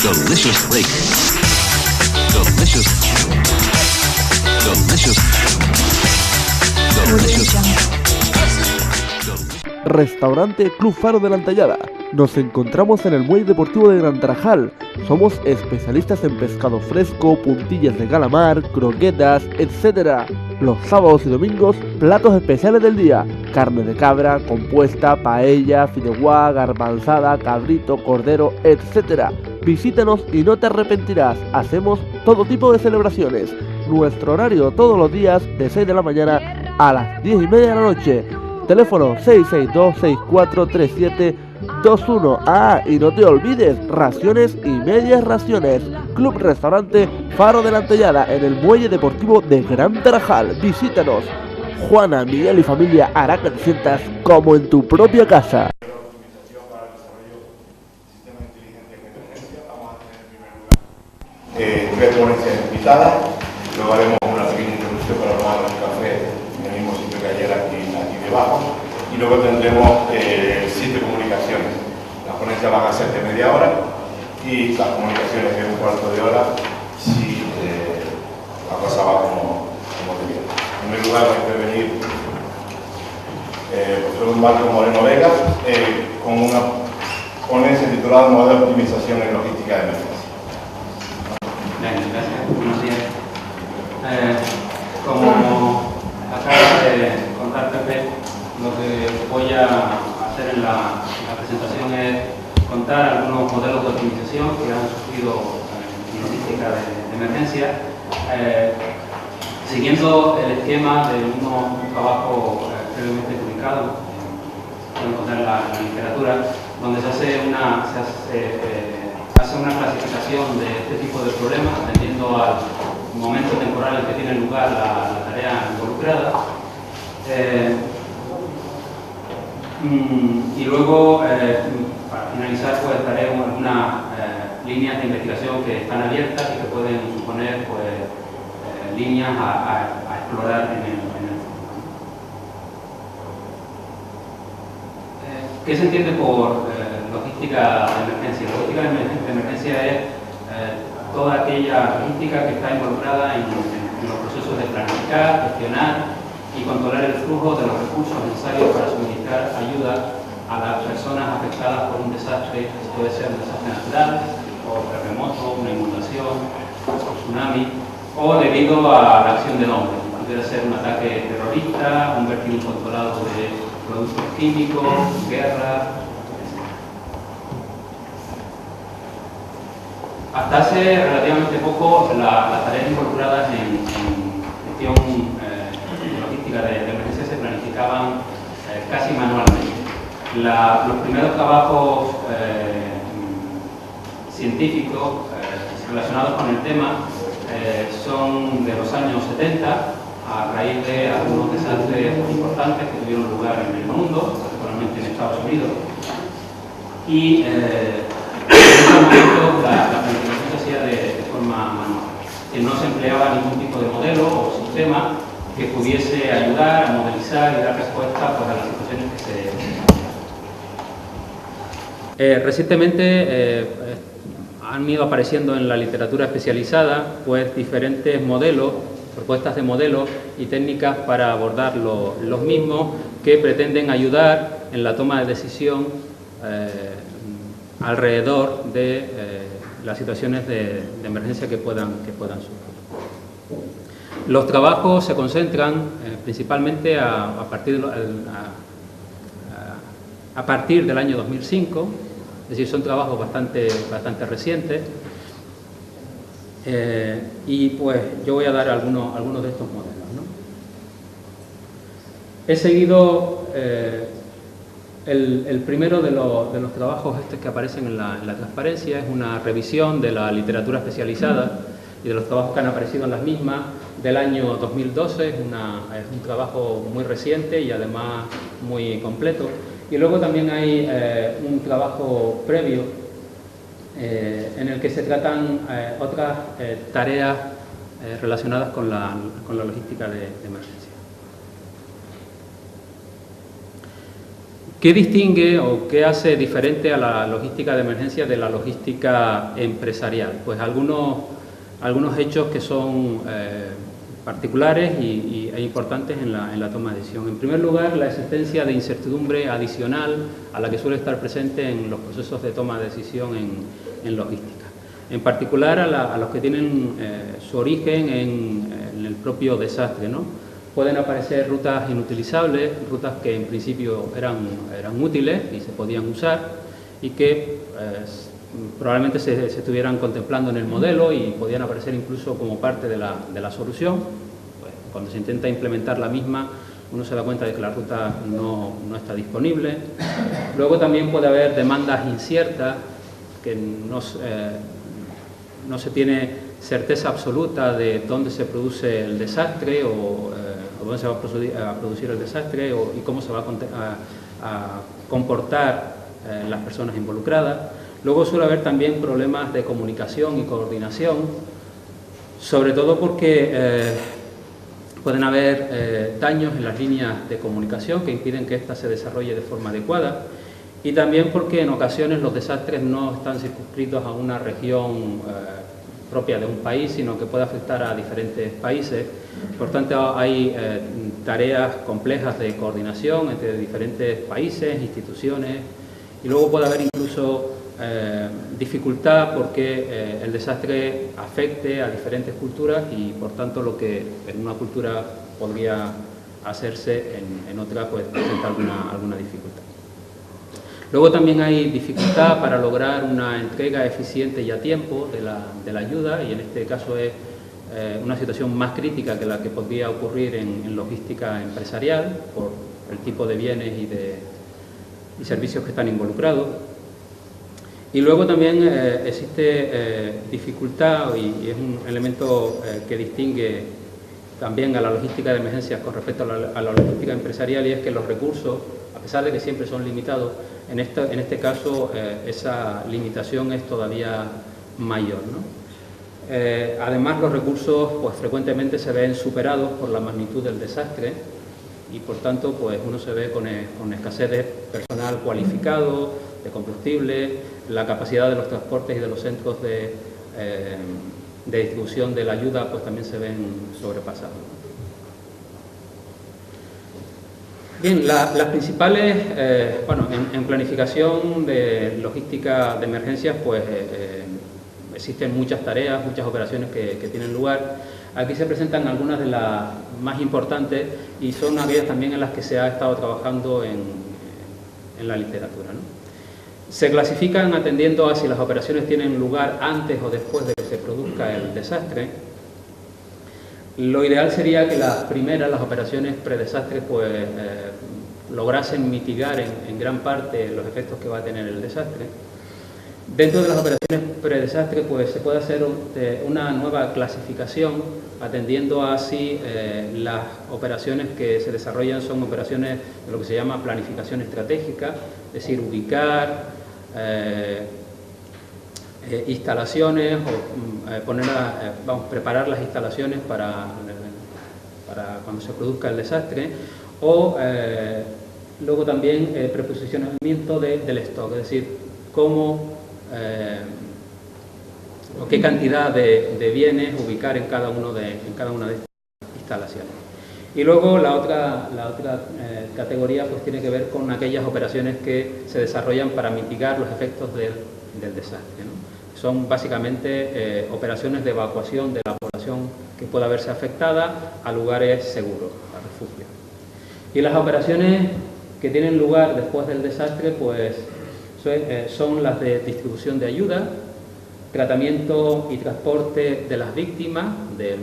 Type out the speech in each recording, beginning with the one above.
Delicious flake. Delicious. Delicious. Delicious. Restaurante Club Faro de la Antallada. Nos encontramos en el Muelle Deportivo de Gran Tarajal. Somos especialistas en pescado fresco, puntillas de calamar, croquetas, etc. Los sábados y domingos, platos especiales del día: carne de cabra, compuesta, paella, fideuá, garbanzada, cabrito, cordero, etc. Visítanos y no te arrepentirás. Hacemos todo tipo de celebraciones. Nuestro horario todos los días de 6 de la mañana a las 10:30 de la noche. Teléfono 662-643721. Ah, y no te olvides, raciones y medias raciones. Club Restaurante Faro de la Antallada, en el Muelle Deportivo de Gran Tarajal. Visítanos. Juana, Miguel y familia hará que te sientas como en tu propia casa. Tres ponencias invitadas, luego haremos una pequeña introducción para tomar un café en el mismo sitio que ayer aquí debajo, y luego tendremos 7 comunicaciones. Las ponencias van a ser de media hora y las comunicaciones de un cuarto de hora si la cosa va como debía. En primer lugar va a intervenir el profesor Marco Moreno Vega con una ponencia titulada Modelo de optimización en logística de emergencia. Gracias, buenos días. Como acaba de contar Pepe, lo que voy a hacer en la presentación es contar algunos modelos de optimización que han surgido en logística de emergencia, siguiendo el esquema de un trabajo previamente publicado, pueden encontrar en la literatura, donde se hace una clasificación de este tipo de problemas atendiendo al momento temporal en que tiene lugar la tarea involucrada, y luego para finalizar pues daré algunas líneas de investigación que están abiertas y que pueden suponer pues líneas a explorar en el ¿Qué se entiende por logística de emergencia? Logística de emergencia es toda aquella logística que está involucrada en los procesos de planificar, gestionar y controlar el flujo de los recursos necesarios para suministrar ayuda a las personas afectadas por un desastre, que puede ser un desastre natural, o terremoto, una inundación, un tsunami, o debido a la acción del hombre. Puede ser un ataque terrorista, un vertido incontrolado de productos químicos, guerra. Hasta hace relativamente poco las tareas involucradas en gestión logística de emergencia se planificaban casi manualmente. Los primeros trabajos científicos relacionados con el tema son de los años 70, a raíz de algunos desastres importantes que tuvieron lugar en el mundo, particularmente en Estados Unidos, y en ese momento la planificación se hacía de forma manual, que no se empleaba ningún tipo de modelo o sistema que pudiese ayudar a modelizar y dar respuesta pues, a las situaciones que se... Recientemente han ido apareciendo en la literatura especializada pues, diferentes modelos, propuestas de modelos y técnicas para abordar los mismos que pretenden ayudar en la toma de decisión alrededor de las situaciones de emergencia que puedan surgir. Los trabajos se concentran principalmente a partir del año 2005, es decir, son trabajos bastante recientes. Y pues yo voy a dar algunos de estos modelos, ¿no? He seguido el primero de los trabajos que aparecen en la transparencia, es una revisión de la literatura especializada y de los trabajos que han aparecido en las mismas del año 2012, es un trabajo muy reciente y además muy completo. Y luego también hay un trabajo previo en el que se tratan otras tareas relacionadas con la logística de emergencia. ¿Qué distingue o qué hace diferente a la logística de emergencia de la logística empresarial? Pues algunos hechos que son particulares e importantes en la toma de decisión. En primer lugar, la existencia de incertidumbre adicional a la que suele estar presente en los procesos de toma de decisión en logística. En particular a los que tienen su origen en el propio desastre, ¿no? Pueden aparecer rutas inutilizables, rutas que en principio eran útiles y se podían usar y que probablemente se estuvieran contemplando en el modelo y podían aparecer incluso como parte de la solución. Pues, cuando se intenta implementar la misma, uno se da cuenta de que la ruta no está disponible. Luego también puede haber demandas inciertas, que no se tiene certeza absoluta de dónde se produce el desastre o dónde se va a producir el desastre y cómo se va a comportar las personas involucradas. Luego suele haber también problemas de comunicación y coordinación, sobre todo porque pueden haber daños en las líneas de comunicación que impiden que ésta se desarrolle de forma adecuada y también porque en ocasiones los desastres no están circunscritos a una región propia de un país, sino que puede afectar a diferentes países. Por tanto, hay tareas complejas de coordinación entre diferentes países, instituciones, y luego puede haber incluso dificultad porque el desastre afecte a diferentes culturas y, por tanto, lo que en una cultura podría hacerse en otra pues presenta alguna dificultad. Luego también hay dificultad para lograr una entrega eficiente y a tiempo de la ayuda, y en este caso es una situación más crítica que la que podría ocurrir en logística empresarial por el tipo de bienes y servicios que están involucrados. Y luego también existe dificultad, y es un elemento que distingue también a la logística de emergencias con respecto a la logística empresarial, y es que los recursos, a pesar de que siempre son limitados, en este caso esa limitación es todavía mayor, ¿no? Además, los recursos pues frecuentemente se ven superados por la magnitud del desastre y, por tanto, pues uno se ve con escasez de personal cualificado, de combustible, la capacidad de los transportes y de los centros de distribución de la ayuda pues también se ven sobrepasados. Bien, las principales, en planificación de logística de emergencias, pues existen muchas tareas, muchas operaciones que tienen lugar. Aquí se presentan algunas de las más importantes y son aquellas también en las que se ha estado trabajando en la literatura, ¿no? Se clasifican atendiendo a si las operaciones tienen lugar antes o después de que se produzca el desastre. Lo ideal sería que las operaciones predesastre, pues lograsen mitigar en gran parte los efectos que va a tener el desastre. Dentro de las operaciones predesastre, pues se puede hacer una nueva clasificación atendiendo a si las operaciones que se desarrollan son operaciones de lo que se llama planificación estratégica, es decir, ubicar instalaciones o preparar las instalaciones para cuando se produzca el desastre, o luego también preposicionamiento del stock, es decir, cómo o qué cantidad de bienes ubicar en cada una de estas instalaciones. Y luego la otra categoría pues tiene que ver con aquellas operaciones que se desarrollan para mitigar los efectos del desastre, ¿no? Son básicamente operaciones de evacuación de la población que pueda verse afectada a lugares seguros, a refugios. Y las operaciones que tienen lugar después del desastre pues son las de distribución de ayuda, tratamiento y transporte de las víctimas, de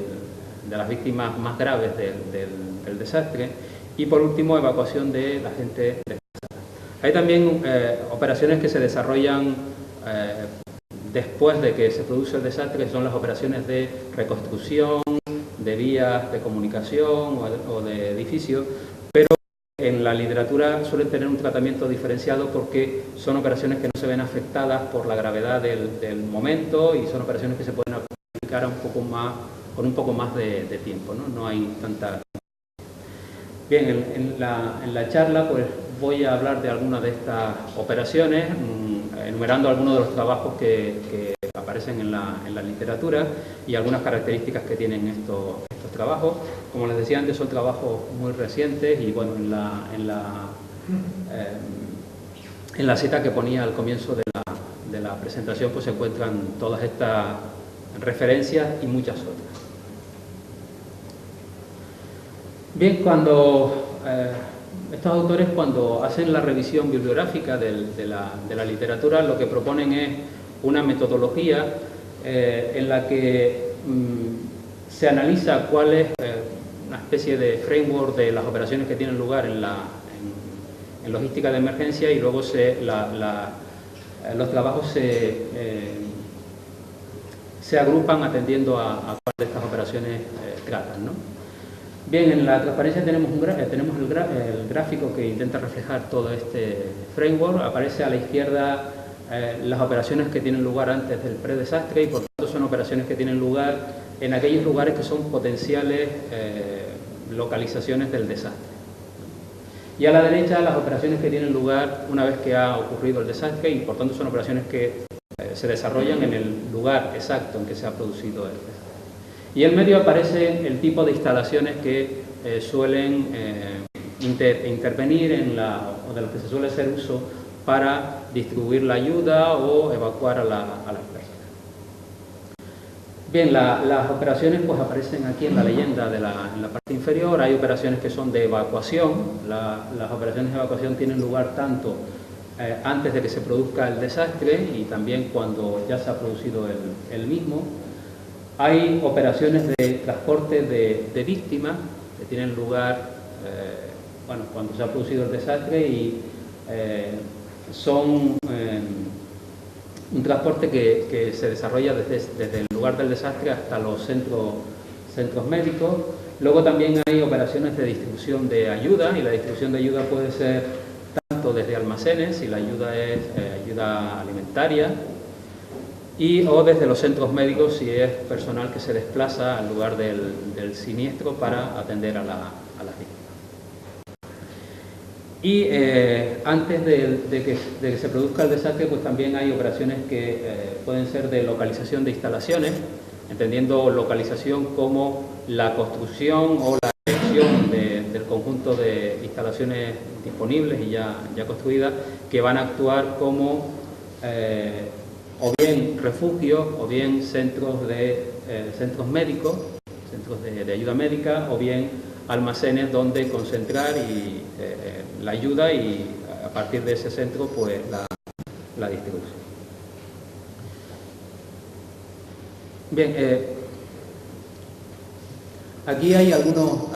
las víctimas más graves del desastre, y por último evacuación de la gente desplazada. Hay también operaciones que se desarrollan después de que se produce el desastre, que son las operaciones de reconstrucción, de vías de comunicación o de edificios, pero en la literatura suelen tener un tratamiento diferenciado porque son operaciones que no se ven afectadas por la gravedad del momento y son operaciones que se pueden aplicar con un poco más de tiempo, ¿no? No hay tanta... Bien, en la charla pues voy a hablar de algunas de estas operaciones, enumerando algunos de los trabajos que aparecen en la literatura y algunas características que tienen estos trabajos. Como les decía antes, son trabajos muy recientes y bueno, en la cita que ponía al comienzo de la presentación pues se encuentran todas estas referencias y muchas otras. Bien, estos autores cuando hacen la revisión bibliográfica de la literatura lo que proponen es una metodología en la que se analiza cuál es una especie de framework de las operaciones que tienen lugar en logística de emergencia y luego los trabajos se agrupan atendiendo a cuál de estas operaciones tratan, ¿no? Bien, en la transparencia tenemos el gráfico que intenta reflejar todo este framework. Aparece a la izquierda las operaciones que tienen lugar antes del predesastre y por tanto son operaciones que tienen lugar en aquellos lugares que son potenciales localizaciones del desastre. Y a la derecha las operaciones que tienen lugar una vez que ha ocurrido el desastre y por tanto son operaciones que se desarrollan en el lugar exacto en que se ha producido el desastre. Y en medio aparece el tipo de instalaciones que suelen intervenir o de los que se suele hacer uso para distribuir la ayuda o evacuar a las personas. Bien, las operaciones pues aparecen aquí en la leyenda en la parte inferior. Hay operaciones que son de evacuación. Las operaciones de evacuación tienen lugar tanto antes de que se produzca el desastre y también cuando ya se ha producido el mismo. Hay operaciones de transporte de víctimas que tienen lugar cuando se ha producido el desastre y son un transporte que se desarrolla desde el lugar del desastre hasta los centros médicos. Luego también hay operaciones de distribución de ayuda y la distribución de ayuda puede ser tanto desde almacenes, si la ayuda es ayuda alimentaria, o desde los centros médicos si es personal que se desplaza al lugar del siniestro para atender a las víctimas. Y antes de que se produzca el desastre, pues también hay operaciones que pueden ser de localización de instalaciones, entendiendo localización como la construcción o la erección del conjunto de instalaciones disponibles y ya construidas, que van a actuar como o bien refugios, o bien centros médicos, centros de ayuda médica, o bien almacenes donde concentrar la ayuda y a partir de ese centro pues la distribución. Bien, aquí hay algunos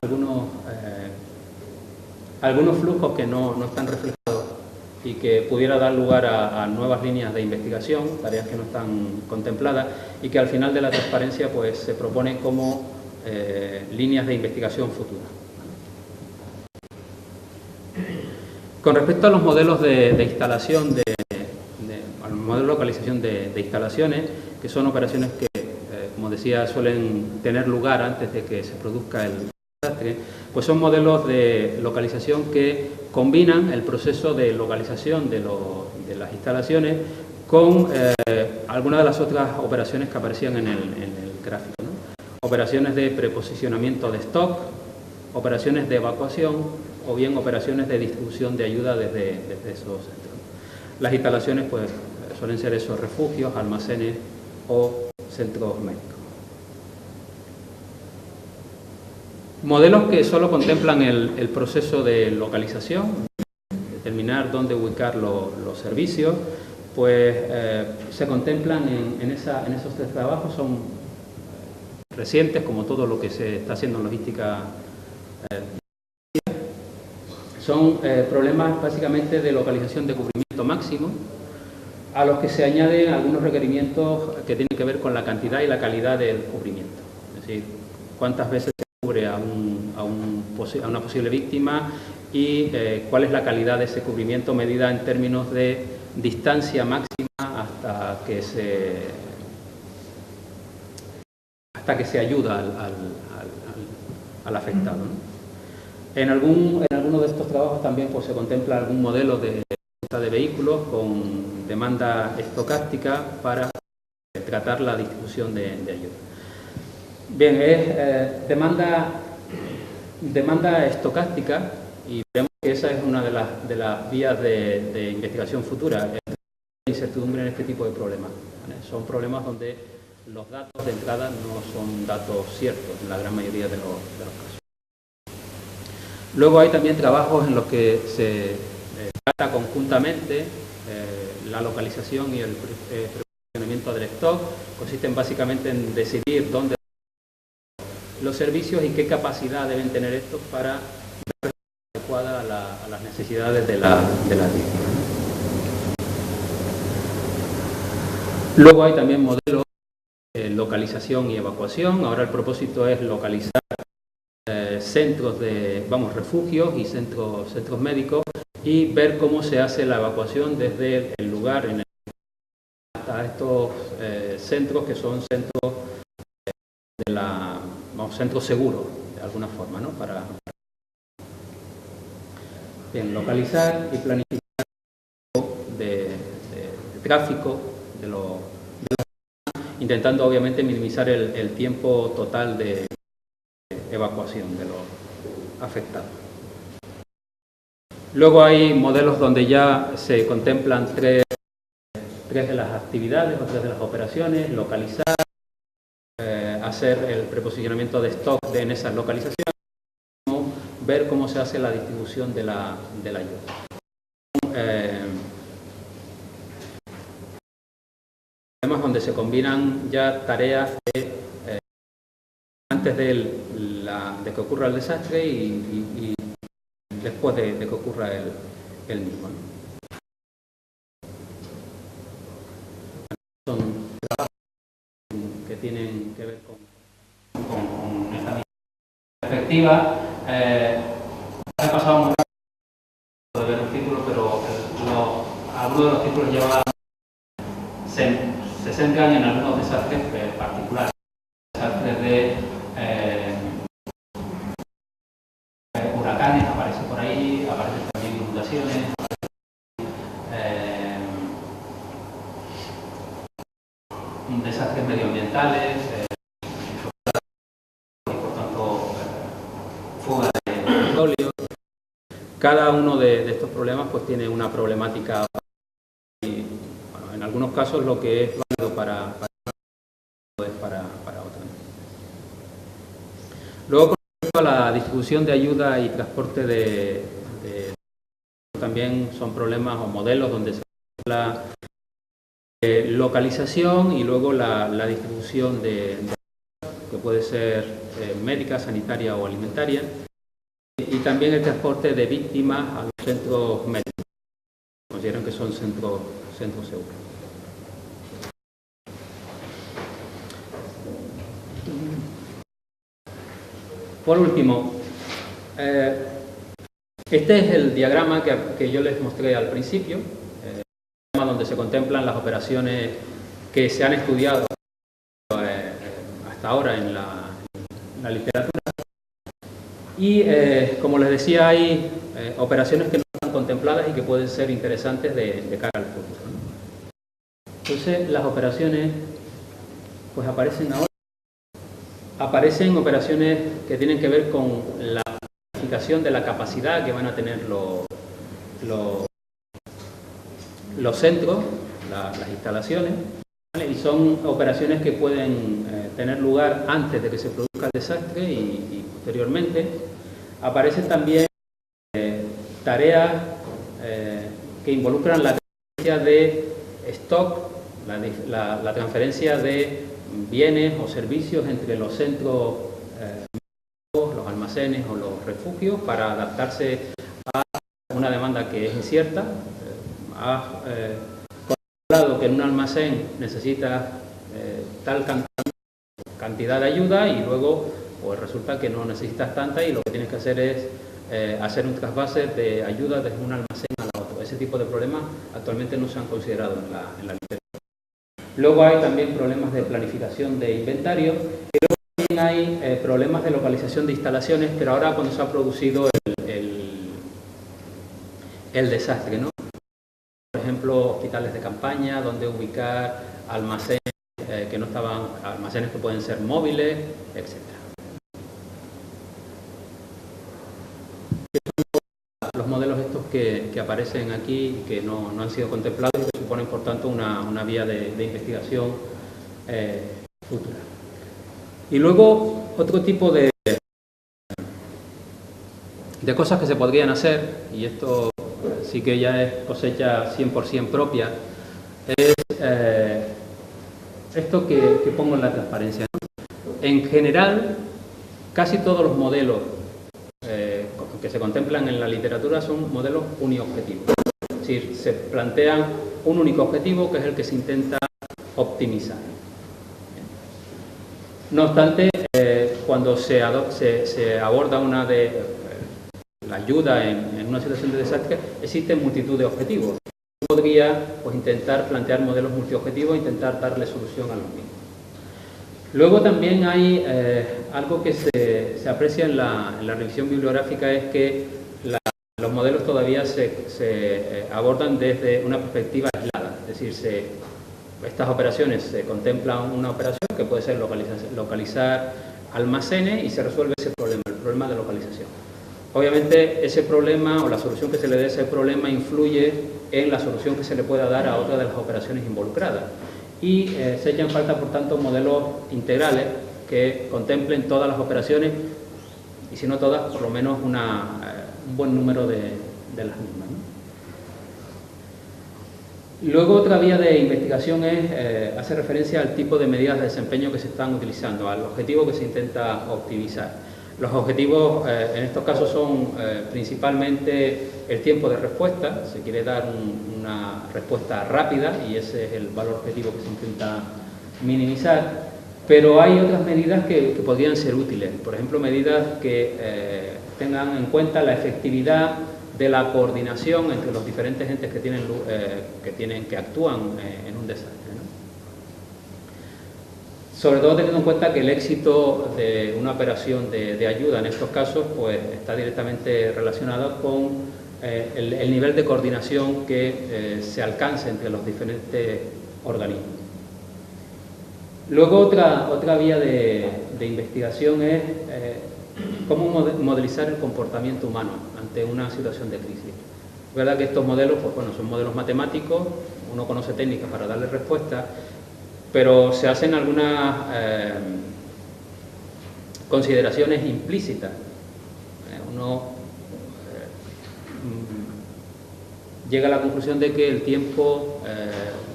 flujos que no están reflejados y que pudiera dar lugar a nuevas líneas de investigación, tareas que no están contempladas y que al final de la transparencia pues se propone como líneas de investigación futura. Con respecto a los modelos de instalación, al modelo de localización de instalaciones, que son operaciones que, como decía, suelen tener lugar antes de que se produzca el desastre, pues son modelos de localización que combinan el proceso de localización de las instalaciones con algunas de las otras operaciones que aparecían en el gráfico, ¿no? Operaciones de preposicionamiento de stock, operaciones de evacuación o bien operaciones de distribución de ayuda desde esos centros. Las instalaciones pues suelen ser esos refugios, almacenes o centros médicos. Modelos que solo contemplan el proceso de localización, determinar dónde ubicar los servicios, pues se contemplan en esos tres trabajos, son recientes como todo lo que se está haciendo en logística. Son problemas básicamente de localización de cubrimiento máximo. a los que se añaden algunos requerimientos que tienen que ver con la cantidad y la calidad del cubrimiento. Es decir, cuántas veces se cubre a una posible víctima y cuál es la calidad de ese cubrimiento medida en términos de distancia máxima hasta que se ayuda al afectado, ¿no? En alguno de estos trabajos también pues, se contempla algún modelo de vehículos con demanda estocástica para tratar la distribución de ayuda. Bien, es demanda estocástica y vemos que esa es una de las vías de investigación futura, incertidumbre en este tipo de problemas, ¿vale? Son problemas donde los datos de entrada no son datos ciertos en la gran mayoría de los casos. Luego hay también trabajos en los que se trata conjuntamente la localización y el posicionamiento del stock. Consisten básicamente en decidir dónde los servicios y qué capacidad deben tener estos para dar respuesta adecuada a las necesidades de la víctima. Luego hay también modelos de localización y evacuación. Ahora el propósito es localizar centros refugios y centros médicos y ver cómo se hace la evacuación desde el lugar hasta estos centros que son centros centros seguros de alguna forma, ¿no? Bien, localizar y planificar de tráfico intentando obviamente minimizar el tiempo total de evacuación de los afectados. Luego hay modelos donde ya se contemplan tres de las actividades o tres de las operaciones: localizar, hacer el preposicionamiento de stock en esas localizaciones, ver cómo se hace la distribución de la ayuda. Temas donde se combinan ya tareas antes de que ocurra el desastre y después de que ocurra el mismo, ¿no? Son trabajos que tienen que ver con esta perspectiva. He pasado muy rápido de ver los títulos, pero algunos de los títulos se centran en algunos desastres particulares. Desastres de huracanes, aparece por ahí, aparecen también inundaciones, desastres medioambientales, y por tanto fuga de petróleo. Cada uno de estos problemas pues tiene una problemática y bueno, en algunos casos lo que es válido para otros. Luego, con respecto a la distribución de ayuda y transporte también son problemas o modelos donde se la localización y luego la distribución que puede ser médica, sanitaria o alimentaria, y también el transporte de víctimas a los centros médicos. Consideran que son centros seguros. Por último, este es el diagrama que yo les mostré al principio, donde se contemplan las operaciones que se han estudiado hasta ahora en la literatura. Y, como les decía, hay operaciones que no están contempladas y que pueden ser interesantes de cara al futuro, ¿no? Entonces, las operaciones pues aparecen ahora. Aparecen operaciones que tienen que ver con la planificación de la capacidad que van a tener los centros, las instalaciones, ¿vale? Y son operaciones que pueden tener lugar antes de que se produzca el desastre y posteriormente. Aparecen también tareas que involucran la transferencia de stock, la transferencia de bienes o servicios entre los centros, los almacenes o los refugios para adaptarse a una demanda que es incierta, lado que en un almacén necesitas tal cantidad de ayuda y luego pues resulta que no necesitas tanta y lo que tienes que hacer es hacer un trasvase de ayuda desde un almacén al otro. Ese tipo de problemas actualmente no se han considerado en la literatura. Luego hay también problemas de planificación de inventario y luego también hay problemas de localización de instalaciones, pero ahora cuando se ha producido el desastre, ¿no? Por ejemplo, hospitales de campaña, donde ubicar almacenes que no estaban, almacenes que pueden ser móviles, etc. Los modelos estos que aparecen aquí y que no han sido contemplados y que suponen, por tanto, una vía de investigación futura. Y luego, otro tipo de cosas que se podrían hacer, y esto sí que ya es cosecha 100% propia, es esto que pongo en la transparencia, ¿no? En general, casi todos los modelos que se contemplan en la literatura son modelos uniobjetivos. Es decir, se plantean un único objetivo que es el que se intenta optimizar. No obstante, cuando se aborda la ayuda en una situación de desastre, existen multitud de objetivos. Podría pues, intentar plantear modelos multiobjetivos e intentar darle solución a los mismos. Luego también hay algo que se aprecia en la revisión bibliográfica, es que los modelos todavía se abordan desde una perspectiva aislada, es decir, estas operaciones se contemplan una operación que puede ser localizar almacenes y se resuelve ese problema, el problema de localización. Obviamente ese problema o la solución que se le dé a ese problema influye en la solución que se le pueda dar a otra de las operaciones involucradas. Y se echan falta, por tanto, modelos integrales que contemplen todas las operaciones y, si no todas, por lo menos un buen número de las mismas, ¿no? Luego, otra vía de investigación hace referencia al tipo de medidas de desempeño que se están utilizando, al objetivo que se intenta optimizar. Los objetivos en estos casos son principalmente el tiempo de respuesta. Se quiere dar una respuesta rápida y ese es el valor objetivo que se intenta minimizar, pero hay otras medidas que podrían ser útiles. Por ejemplo, medidas que tengan en cuenta la efectividad de la coordinación entre los diferentes entes que actúan en un desastre, ¿no? Sobre todo teniendo en cuenta que el éxito de una operación de ayuda en estos casos pues, está directamente relacionado con el nivel de coordinación que se alcance entre los diferentes organismos. Luego otra vía de investigación es cómo modelizar el comportamiento humano ante una situación de crisis. Es verdad que estos modelos pues, bueno, son modelos matemáticos, uno conoce técnicas para darle respuesta, pero se hacen algunas consideraciones implícitas. Uno llega a la conclusión de que el tiempo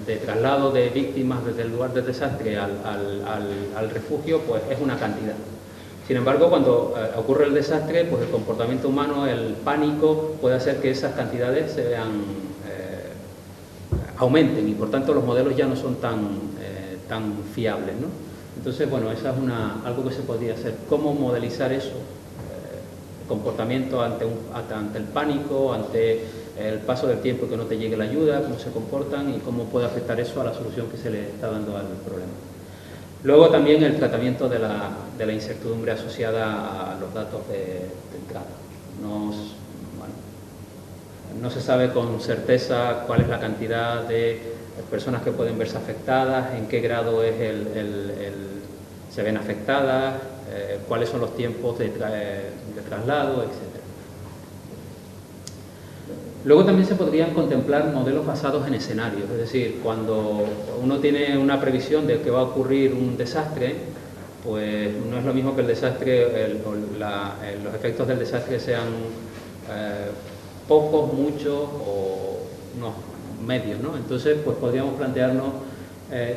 de traslado de víctimas desde el lugar del desastre al refugio pues, es una cantidad. Sin embargo, cuando ocurre el desastre, pues el comportamiento humano, el pánico, puede hacer que esas cantidades aumenten y por tanto los modelos ya no son tan fiables, ¿no? Entonces, bueno, esa es algo que se podría hacer. ¿Cómo modelizar eso? El comportamiento ante el pánico, ante el paso del tiempo que no te llegue la ayuda, cómo se comportan y cómo puede afectar eso a la solución que se le está dando al problema. Luego también el tratamiento de la incertidumbre asociada a los datos de entrada. No se sabe con certeza cuál es la cantidad de personas que pueden verse afectadas, en qué grado se ven afectadas, cuáles son los tiempos de traslado, etc. Luego también se podrían contemplar modelos basados en escenarios, es decir, cuando uno tiene una previsión de que va a ocurrir un desastre, pues no es lo mismo que el desastre, los efectos del desastre sean pocos, muchos o unos medios, ¿no? Entonces, pues podríamos plantearnos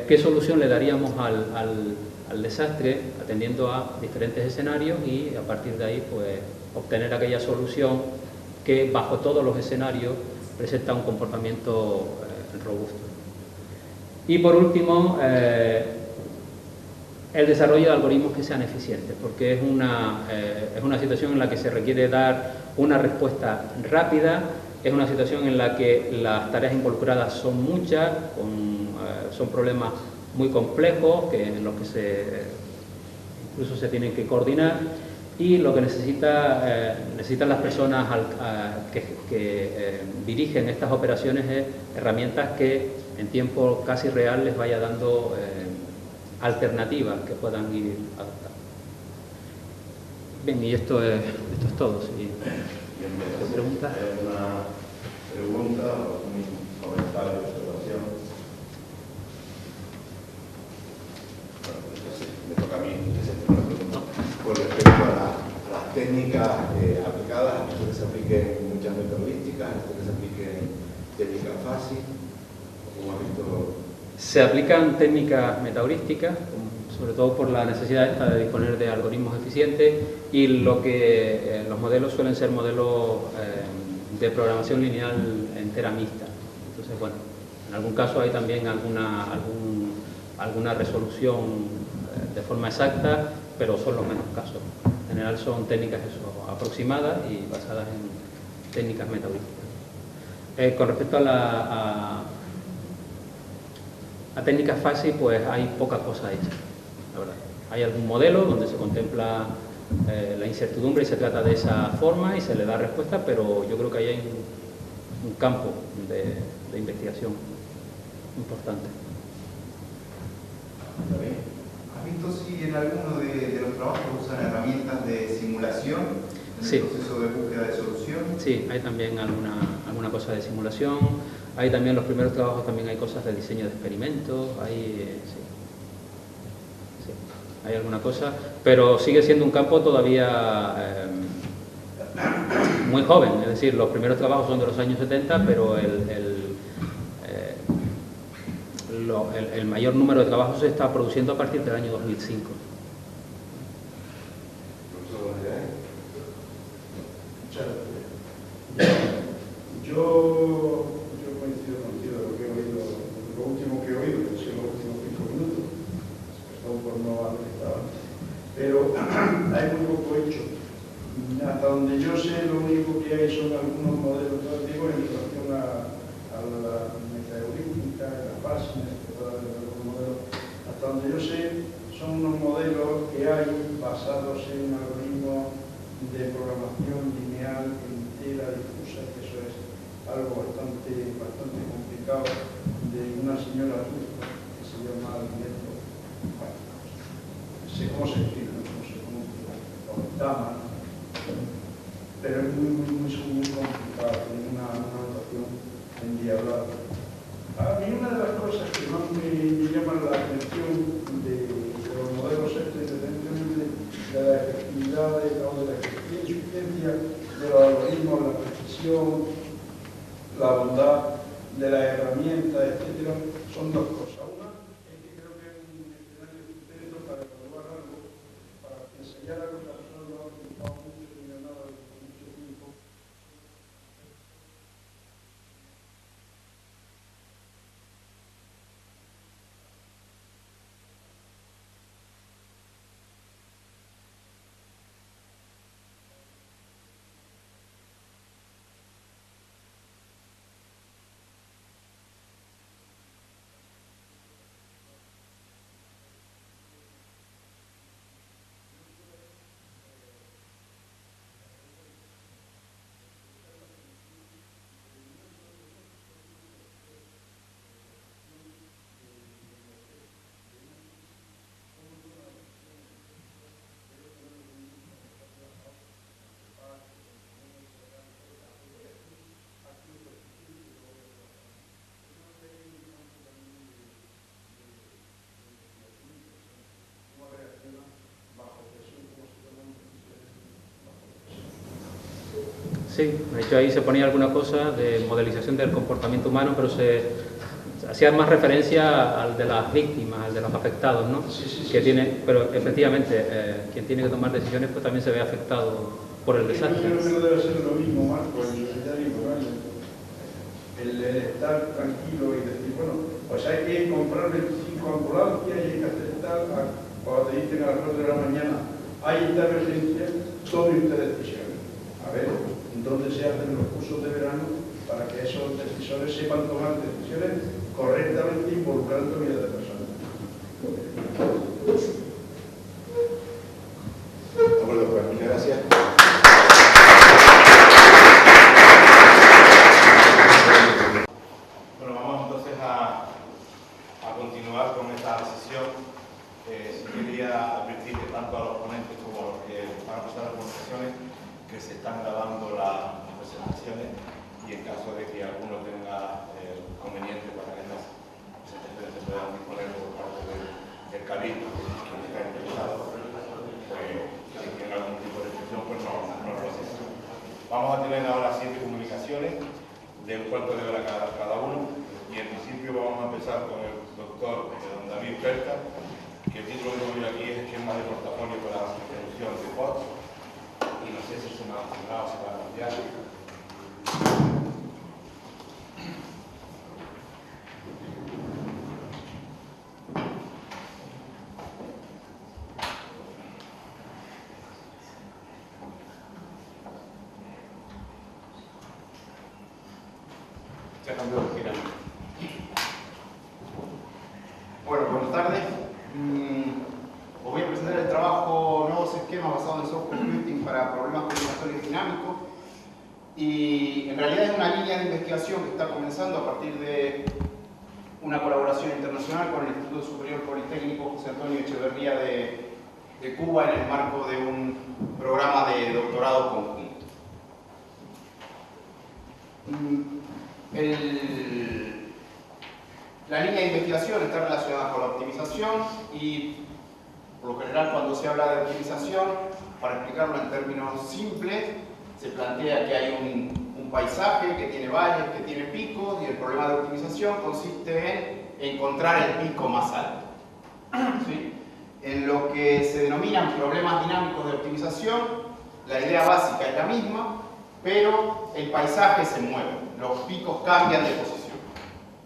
qué solución le daríamos al desastre atendiendo a diferentes escenarios y a partir de ahí, pues, obtener aquella solución que bajo todos los escenarios presenta un comportamiento robusto. Y por último, el desarrollo de algoritmos que sean eficientes, porque es una situación en la que se requiere dar una respuesta rápida, es una situación en la que las tareas involucradas son muchas, son problemas muy complejos, en los que incluso se tienen que coordinar, y lo que necesitan las personas que dirigen estas operaciones es herramientas que en tiempo casi real les vaya dando alternativas que puedan ir adoptando. Bien, y esto es todo. Si ¿te preguntas? Una pregunta o un comentario, observación. Bueno, entonces me toca a mí presentar una pregunta. Con respecto a las técnicas aplicadas, ¿a que se apliquen muchas metodológicas, a que se apliquen técnicas fáciles? ¿Cómo has visto? Se aplican técnicas metaheurísticas, sobre todo por la necesidad esta de disponer de algoritmos eficientes, y los modelos suelen ser modelos de programación lineal entera mixta. Entonces, bueno, en algún caso hay también alguna resolución de forma exacta, pero son los menos casos. En general son técnicas aproximadas y basadas en técnicas metaheurísticas. Con respecto a técnicas fáciles, pues hay poca cosa hecha, la verdad. Hay algún modelo donde se contempla la incertidumbre y se trata de esa forma y se le da respuesta, pero yo creo que ahí hay un campo de investigación importante. ¿Has visto si en alguno de los trabajos usan herramientas de simulación en Sí. el proceso de búsqueda de solución? Sí, hay también alguna cosa de simulación, hay también los primeros trabajos, también hay cosas de diseño de experimentos, sí, hay alguna cosa, pero sigue siendo un campo todavía muy joven, es decir, los primeros trabajos son de los años 70, pero el mayor número de trabajos se está produciendo a partir del año 2005. Yo coincido contigo de lo que he oído, lo último que he oído, que son los últimos 5 minutos, perdón por no haber estado antes, pero hay muy poco hecho. Hasta donde yo sé, lo único que hay son algunos modelos teóricos en relación a la metaheurística, a las páginas, los modelos. Hasta donde yo sé, son unos modelos que hay basados en algoritmos de programación lineal entera, difusa, que eso es algo bastante complicado, de una señora turca que se llama Alberto, no sé cómo se escribe, no sé cómo se llama, pero es muy complicado, tiene una notación endiablada. A mí una de las cosas que más me llaman la atención de los modelos estos, independientemente de la efectividad o de la insuficiencia de los algoritmos, la precisión, la bondad de las herramientas, etcétera, son dos cosas. Una es que creo que es un escenario estupendo para evaluar algo, para enseñar a las personas que han utilizado mucho y ganado mucho tiempo. Sí, de hecho ahí se ponía alguna cosa de modelización del comportamiento humano, pero se hacía más referencia al de las víctimas, al de los afectados, ¿no? Pero efectivamente, quien tiene que tomar decisiones pues también se ve afectado por el desastre. Yo creo que debe ser lo mismo, Marco, en sociedad y moral. el estar tranquilo y decir, bueno, pues hay que comprar 25 ambulancias y hay que hacer tal, cuando te dicen a las 4 de la mañana, hay esta emergencia, tomen ustedes decisiones. A ver, ¿dónde se hacen los cursos de verano para que esos decisores sepan tomar decisiones correctamente involucrando miles de personas? De acuerdo, pues muchas gracias. Bueno, vamos entonces a continuar con esta sesión. Sí quería advertir que tanto a los ponentes como a los que van a pasar las conversaciones que se están grabando las presentaciones y en caso de que alguno tenga conveniente para que las presentaciones se puedan disponer por parte del cabildo, quien está interesado, pues si tiene algún tipo de expresión, pues no lo hace. Vamos a tener ahora 7 comunicaciones de un cuarto de hora cada uno y en principio vamos a empezar con el doctor don David Perta, que el título que tengo yo aquí es Esquema de portafolio para la distribución de POT y no sé si se me ha mencionado o se va a cambiar. Bueno, buenas tardes. Os voy a presentar el trabajo Nuevos Esquemas basados en Soft Computing para problemas combinatorios dinámicos. Y en realidad es una línea de investigación que está comenzando a partir de una colaboración internacional con el Instituto Superior Politécnico José Antonio Echeverría de Cuba en el marco de un programa de doctorado conjunto. La línea de investigación está relacionada con la optimización y, por lo general, cuando se habla de optimización, para explicarlo en términos simples, se plantea que hay un paisaje que tiene valles, que tiene picos, y el problema de optimización consiste en encontrar el pico más alto. ¿Sí? En lo que se denominan problemas dinámicos de optimización, la idea básica es la misma, pero el paisaje se mueve, los picos cambian de posición.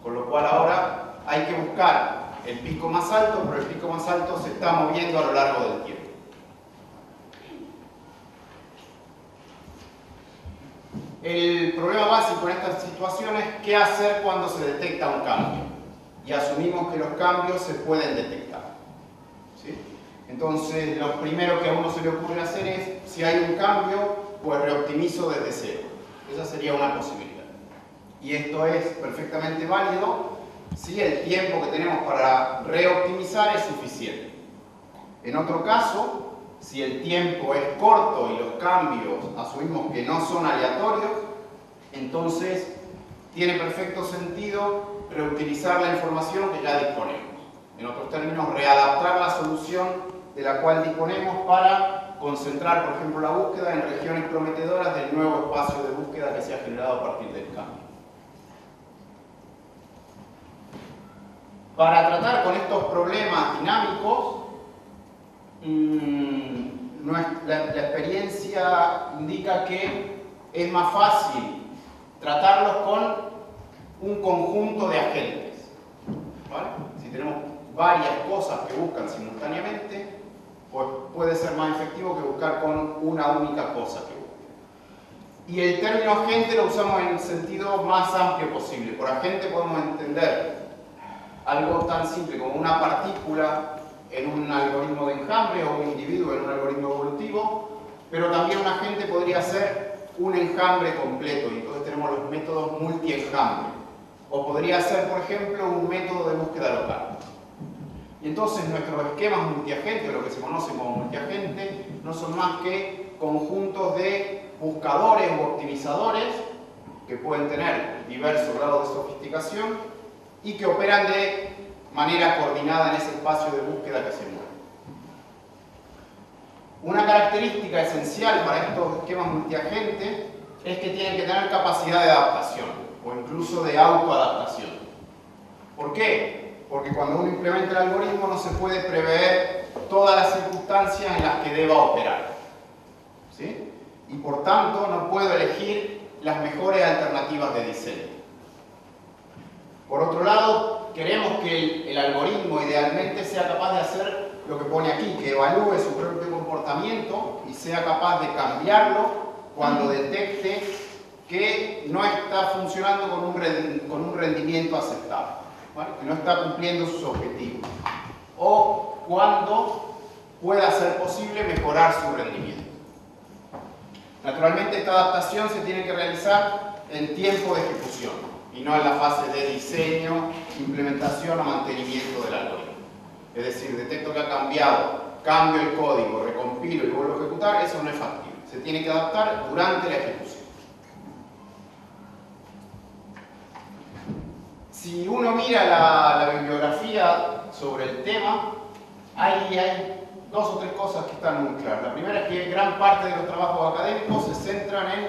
Con lo cual ahora hay que buscar el pico más alto, pero el pico más alto se está moviendo a lo largo del tiempo. El problema básico en estas situaciones es qué hacer cuando se detecta un cambio. Y asumimos que los cambios se pueden detectar. ¿Sí? Entonces, lo primero que a uno se le ocurre hacer es, si hay un cambio, pues reoptimizo desde cero. Esa sería una posibilidad. Y esto es perfectamente válido si el tiempo que tenemos para reoptimizar es suficiente. En otro caso, si el tiempo es corto y los cambios asumimos que no son aleatorios, entonces tiene perfecto sentido reutilizar la información que ya disponemos. En otros términos, readaptar la solución de la cual disponemos para concentrar, por ejemplo, la búsqueda en regiones prometedoras del nuevo espacio de búsqueda que se ha generado a partir del cambio. Para tratar con estos problemas dinámicos, la experiencia indica que es más fácil tratarlos con un conjunto de agentes. ¿Vale? Si tenemos varias cosas que buscan simultáneamente, pues puede ser más efectivo que buscar con una única cosa que busque. Y el término agente lo usamos en el sentido más amplio posible. Por agente podemos entender algo tan simple como una partícula en un algoritmo de enjambre o un individuo en un algoritmo evolutivo, pero también un agente podría ser un enjambre completo, y entonces tenemos los métodos multi-enjambre. O podría ser, por ejemplo, un método de búsqueda local. Y entonces nuestros esquemas multiagentes, o lo que se conoce como multiagente, no son más que conjuntos de buscadores o optimizadores que pueden tener diversos grados de sofisticación y que operan de manera coordinada en ese espacio de búsqueda que se mueve. Una característica esencial para estos esquemas multiagentes es que tienen que tener capacidad de adaptación o incluso de autoadaptación. ¿Por qué? Porque cuando uno implementa el algoritmo no se puede prever todas las circunstancias en las que deba operar. ¿Sí? Y por tanto no puedo elegir las mejores alternativas de diseño. Por otro lado, queremos que el algoritmo idealmente sea capaz de hacer lo que pone aquí, que evalúe su propio comportamiento y sea capaz de cambiarlo cuando detecte que no está funcionando con un rendimiento aceptable, ¿vale? Que no está cumpliendo sus objetivos, o cuando pueda ser posible mejorar su rendimiento. Naturalmente, esta adaptación se tiene que realizar en tiempo de ejecución y no en la fase de diseño, implementación o mantenimiento del algoritmo. Es decir, detecto que ha cambiado, cambio el código, recompilo y vuelvo a ejecutar, eso no es factible. Se tiene que adaptar durante la ejecución. Si uno mira la bibliografía sobre el tema, hay dos o tres cosas que están muy claras. La primera es que gran parte de los trabajos académicos se centran en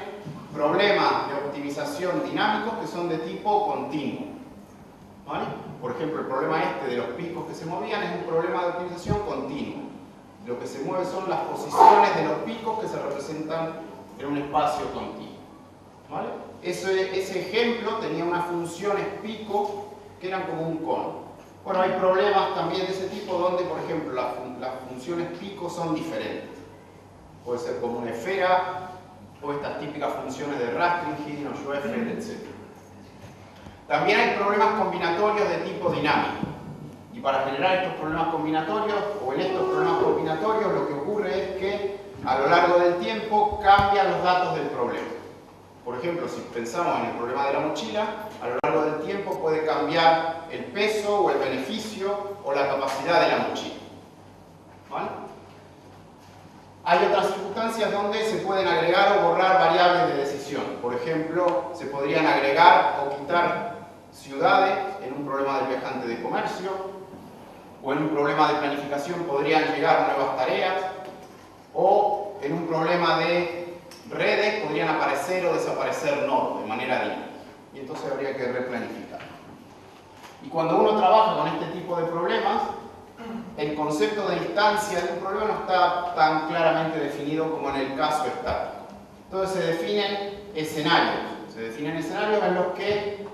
problemas de optimización dinámicos que son de tipo continuo, ¿vale? Por ejemplo, el problema de los picos que se movían es un problema de optimización continua. Lo que se mueve son las posiciones de los picos que se representan en un espacio continuo, ¿vale? Ese ejemplo tenía unas funciones pico que eran como un cono. Bueno, hay problemas también de ese tipo donde, por ejemplo, las funciones pico son diferentes. Puede ser como una esfera o estas típicas funciones de Rastringin o Schoeffel, etc. También hay problemas combinatorios de tipo dinámico. Y para generar estos problemas combinatorios, o en estos problemas combinatorios, lo que ocurre es que a lo largo del tiempo cambian los datos del problema. Por ejemplo, si pensamos en el problema de la mochila, a lo largo del tiempo puede cambiar el peso o el beneficio o la capacidad de la mochila, ¿vale? Hay otras circunstancias donde se pueden agregar o borrar variables de decisión. Por ejemplo, se podrían agregar o quitar ciudades en un problema del viajante de comercio, o en un problema de planificación podrían llegar nuevas tareas, o en un problema de redes podrían aparecer o desaparecer nodos de manera dinámica, y entonces habría que replanificar. Y cuando uno trabaja con este tipo de problemas, el concepto de instancia de un problema no está tan claramente definido como en el caso estático. Entonces se definen escenarios en los que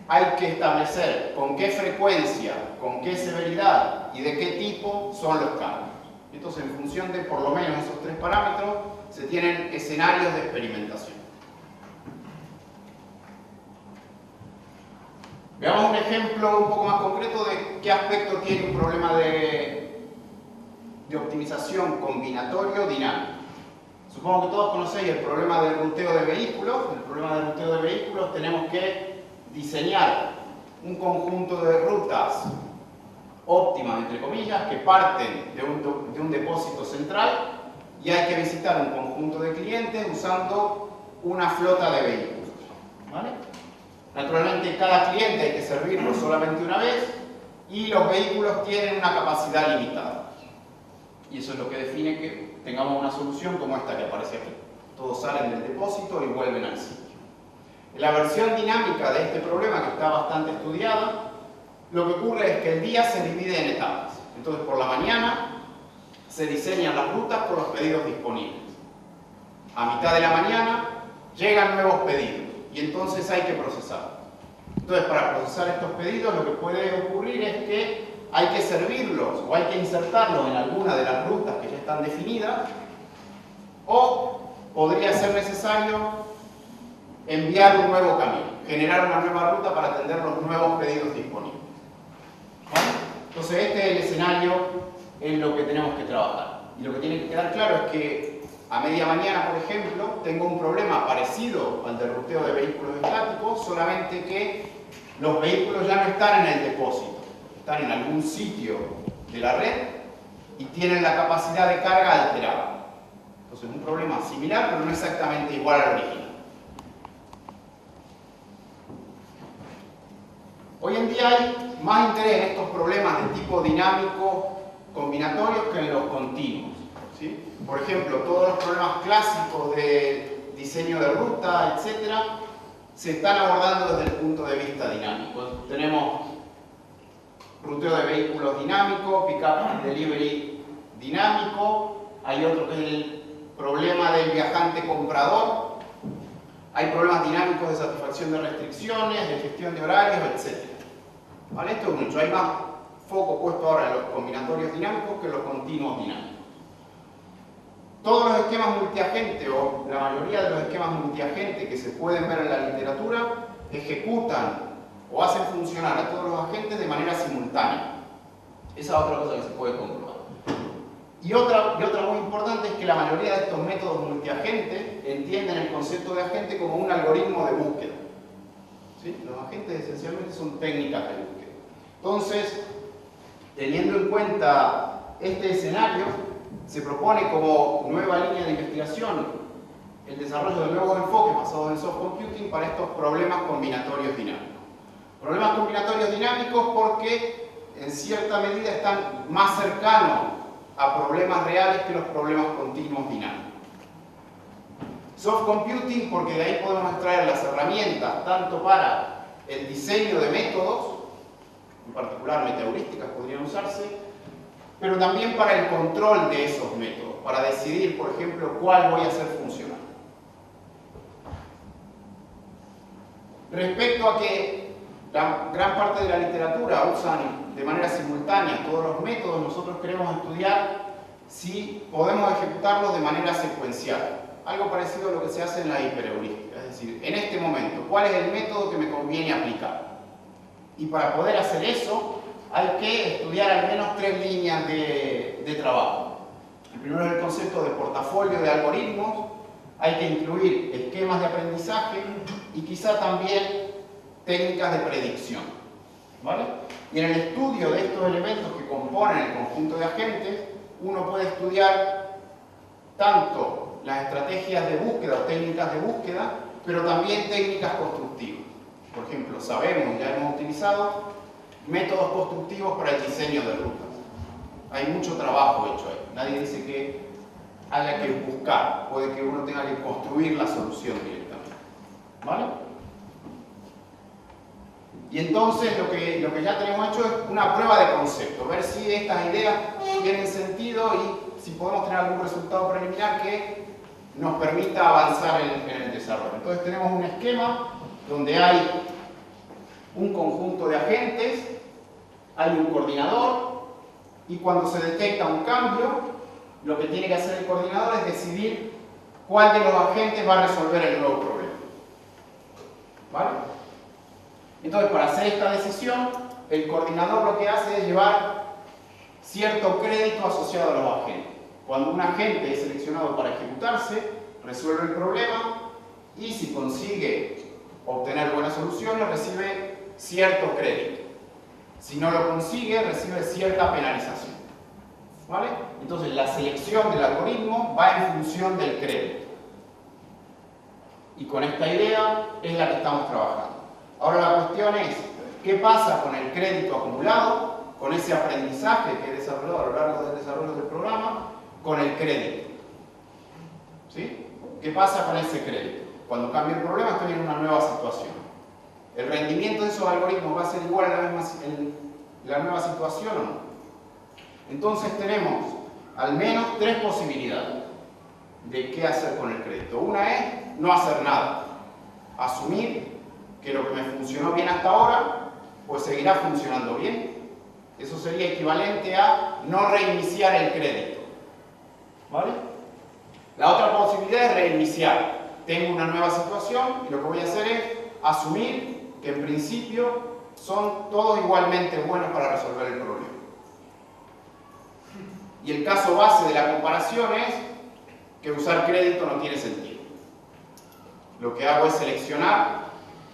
hay que establecer con qué frecuencia, con qué severidad y de qué tipo son los cambios. Entonces, en función de por lo menos esos tres parámetros, se tienen escenarios de experimentación. Veamos un ejemplo un poco más concreto de qué aspecto tiene un problema de optimización combinatorio dinámico. Supongo que todos conocéis el problema del ruteo de vehículos. En el problema del ruteo de vehículos tenemos que diseñar un conjunto de rutas óptimas, entre comillas, que parten de un depósito central y hay que visitar un conjunto de clientes usando una flota de vehículos, ¿vale? Naturalmente, cada cliente hay que servirlo solamente una vez y los vehículos tienen una capacidad limitada. Y eso es lo que define que tengamos una solución como esta que aparece aquí. Todos salen del depósito y vuelven al sitio. En la versión dinámica de este problema, que está bastante estudiada, lo que ocurre es que el día se divide en etapas. Entonces, por la mañana se diseñan las rutas por los pedidos disponibles. A mitad de la mañana llegan nuevos pedidos y entonces hay que procesar. Entonces, para procesar estos pedidos, lo que puede ocurrir es que hay que servirlos o hay que insertarlos en alguna de las rutas que ya están definidas, o podría ser necesario enviar un nuevo camino, generar una nueva ruta para atender los nuevos pedidos disponibles. ¿Vale? Entonces, este es el escenario en lo que tenemos que trabajar. Y lo que tiene que quedar claro es que a media mañana, por ejemplo, tengo un problema parecido al del ruteo de vehículos estáticos, solamente que los vehículos ya no están en el depósito, están en algún sitio de la red y tienen la capacidad de carga alterada. Entonces, es un problema similar, pero no exactamente igual al original. Hoy en día hay más interés en estos problemas de tipo dinámico combinatorios que en los continuos, ¿sí? Por ejemplo, todos los problemas clásicos de diseño de ruta, etc., se están abordando desde el punto de vista dinámico. Tenemos ruteo de vehículos dinámico, pick-up y delivery dinámico, hay otro que es el problema del viajante comprador, Hay problemas dinámicos de satisfacción de restricciones, de gestión de horarios, etc. ¿Vale? Esto es mucho. Hay más foco puesto ahora en los combinatorios dinámicos que en los continuos dinámicos. Todos los esquemas multiagentes, o la mayoría de los esquemas multiagentes que se pueden ver en la literatura, ejecutan o hacen funcionar a todos los agentes de manera simultánea. Esa es otra cosa que se puede comprobar. Y otra muy importante es que la mayoría de estos métodos multiagentes entienden el concepto de agente como un algoritmo de búsqueda. ¿Sí? Los agentes esencialmente son técnicas de búsqueda. Entonces, teniendo en cuenta este escenario, se propone como nueva línea de investigación el desarrollo de nuevos enfoques basados en soft computing para estos problemas combinatorios dinámicos. Problemas combinatorios dinámicos porque en cierta medida están más cercanos a problemas reales que los problemas continuos dinámicos. Soft computing porque de ahí podemos extraer las herramientas tanto para el diseño de métodos, en particular metaheurísticas podrían usarse, pero también para el control de esos métodos, para decidir, por ejemplo, cuál voy a hacer funcionar. Respecto a que la gran parte de la literatura usan de manera simultánea todos los métodos, nosotros queremos estudiar si podemos ejecutarlos de manera secuencial. Algo parecido a lo que se hace en la hiperheurística, es decir, en este momento, ¿cuál es el método que me conviene aplicar? Y para poder hacer eso, hay que estudiar al menos 3 líneas de trabajo. El primero es el concepto de portafolio de algoritmos, hay que incluir esquemas de aprendizaje y quizá también técnicas de predicción. ¿Vale? Y en el estudio de estos elementos que componen el conjunto de agentes, uno puede estudiar tanto las estrategias de búsqueda o técnicas de búsqueda, pero también técnicas constructivas. Por ejemplo, sabemos, ya hemos utilizado métodos constructivos para el diseño de rutas. Hay mucho trabajo hecho ahí. Nadie dice que haya que buscar, puede que uno tenga que construir la solución directamente. ¿Vale? Y entonces lo que ya tenemos hecho es una prueba de concepto, ver si estas ideas tienen sentido y si podemos tener algún resultado preliminar que nos permita avanzar en el desarrollo. Entonces tenemos un esquema donde hay un conjunto de agentes, hay un coordinador y cuando se detecta un cambio, lo que tiene que hacer el coordinador es decidir cuál de los agentes va a resolver el nuevo problema. ¿Vale? Entonces, para hacer esta decisión, el coordinador lo que hace es llevar cierto crédito asociado a los agentes. Cuando un agente es seleccionado para ejecutarse, resuelve el problema y si consigue obtener buenas soluciones, recibe cierto crédito. Si no lo consigue, recibe cierta penalización. ¿Vale? Entonces, la selección del algoritmo va en función del crédito. Y con esta idea es la que estamos trabajando. Ahora la cuestión es, ¿qué pasa con el crédito acumulado, con ese aprendizaje que he desarrollado a lo largo del desarrollo del programa, con el crédito? ¿Sí? ¿Qué pasa con ese crédito? Cuando cambia el problema estoy en una nueva situación. ¿El rendimiento de esos algoritmos va a ser igual en la nueva situación o no? Entonces tenemos al menos 3 posibilidades de qué hacer con el crédito. Una es no hacer nada, asumir que lo que me funcionó bien hasta ahora, pues seguirá funcionando bien. Eso sería equivalente a no reiniciar el crédito. ¿Vale? La otra posibilidad es reiniciar. Tengo una nueva situación y lo que voy a hacer es asumir que en principio son todos igualmente buenos para resolver el problema. Y el caso base de la comparación es que usar crédito no tiene sentido. Lo que hago es seleccionar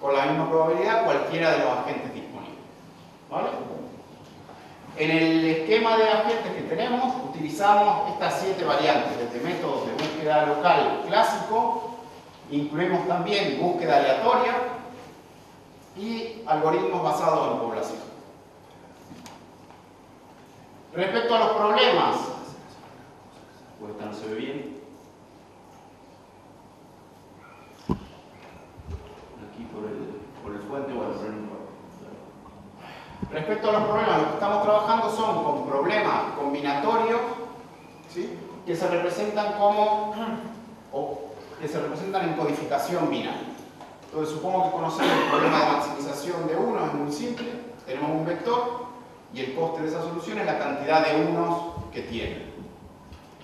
con la misma probabilidad cualquiera de los agentes disponibles. ¿Vale? En el esquema de agentes que tenemos utilizamos estas 7 variantes, desde métodos de búsqueda local clásico, incluimos también búsqueda aleatoria y algoritmos basados en población. Respecto a los problemas, pues esta no se ve bien. Aquí por el fuente, bueno, pero no importa. Respecto a los problemas, lo que estamos trabajando son con problemas combinatorios, ¿sí?, que se representan como, o que se representan en codificación binaria. Entonces supongo que conocemos el problema de maximización de unos, es muy simple. Tenemos un vector y el coste de esa solución es la cantidad de unos que tiene.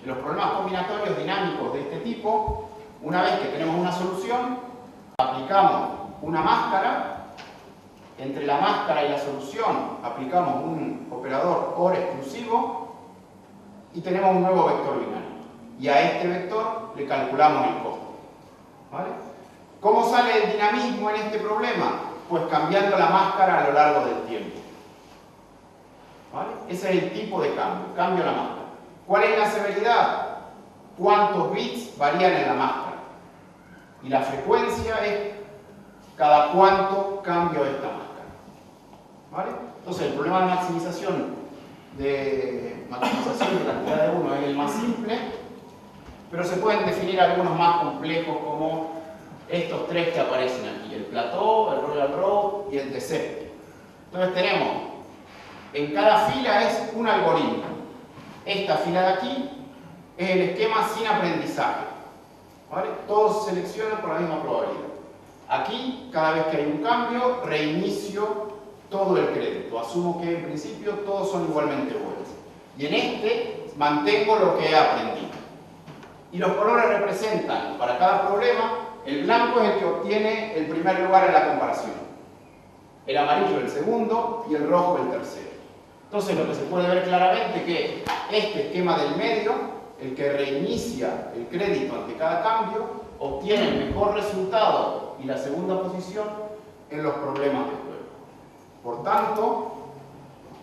En los problemas combinatorios dinámicos de este tipo, una vez que tenemos una solución, aplicamos una máscara. Entre la máscara y la solución aplicamos un operador OR exclusivo y tenemos un nuevo vector binario. Y a este vector le calculamos el coste. ¿Vale? ¿Cómo sale el dinamismo en este problema? Pues cambiando la máscara a lo largo del tiempo. ¿Vale? Ese es el tipo de cambio, cambio la máscara. ¿Cuál es la severidad? ¿Cuántos bits varían en la máscara? Y la frecuencia es cada cuánto cambio esta máscara. ¿Vale? Entonces el problema de maximización de cantidad de uno es el más simple, pero se pueden definir algunos más complejos como estos tres que aparecen aquí, el plató, el Royal Road y el TC. Entonces tenemos, en cada fila es un algoritmo. Esta fila de aquí es el esquema sin aprendizaje. ¿Vale? Todos se seleccionan por la misma probabilidad. Aquí, cada vez que hay un cambio, reinicio todo el crédito. Asumo que en principio todos son igualmente buenos. Y en este mantengo lo que he aprendido. Y los colores representan, para cada problema, el blanco es el que obtiene el primer lugar en la comparación. El amarillo el segundo y el rojo el tercero. Entonces lo que se puede ver claramente es que este esquema del medio, el que reinicia el crédito ante cada cambio, obtiene el mejor resultado y la segunda posición en los problemas de juego. Por tanto,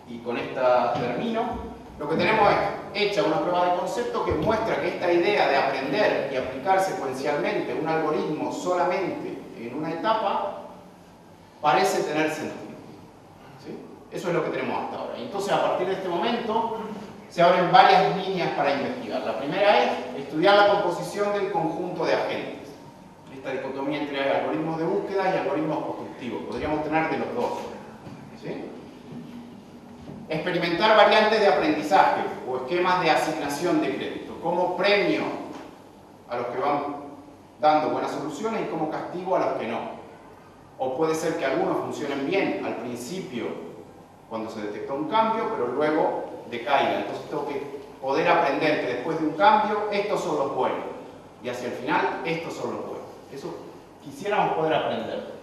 y con esta termino, lo que tenemos es hecha una prueba de concepto que muestra que esta idea de aprender y aplicar secuencialmente un algoritmo solamente en una etapa parece tener sentido. ¿Sí? Eso es lo que tenemos hasta ahora. Y entonces, a partir de este momento, se abren varias líneas para investigar. La primera es estudiar la composición del conjunto de agentes. Esta dicotomía entre algoritmos de búsqueda y algoritmos constructivos. Podríamos tener de los dos. ¿Sí? Experimentar variantes de aprendizaje o esquemas de asignación de crédito. Como premio a los que van dando buenas soluciones y como castigo a los que no. O puede ser que algunos funcionen bien al principio cuando se detecta un cambio, pero luego decaiga. Entonces tengo que poder aprender que después de un cambio estos son los buenos y hacia el final estos son los buenos. Eso quisiéramos poder aprender.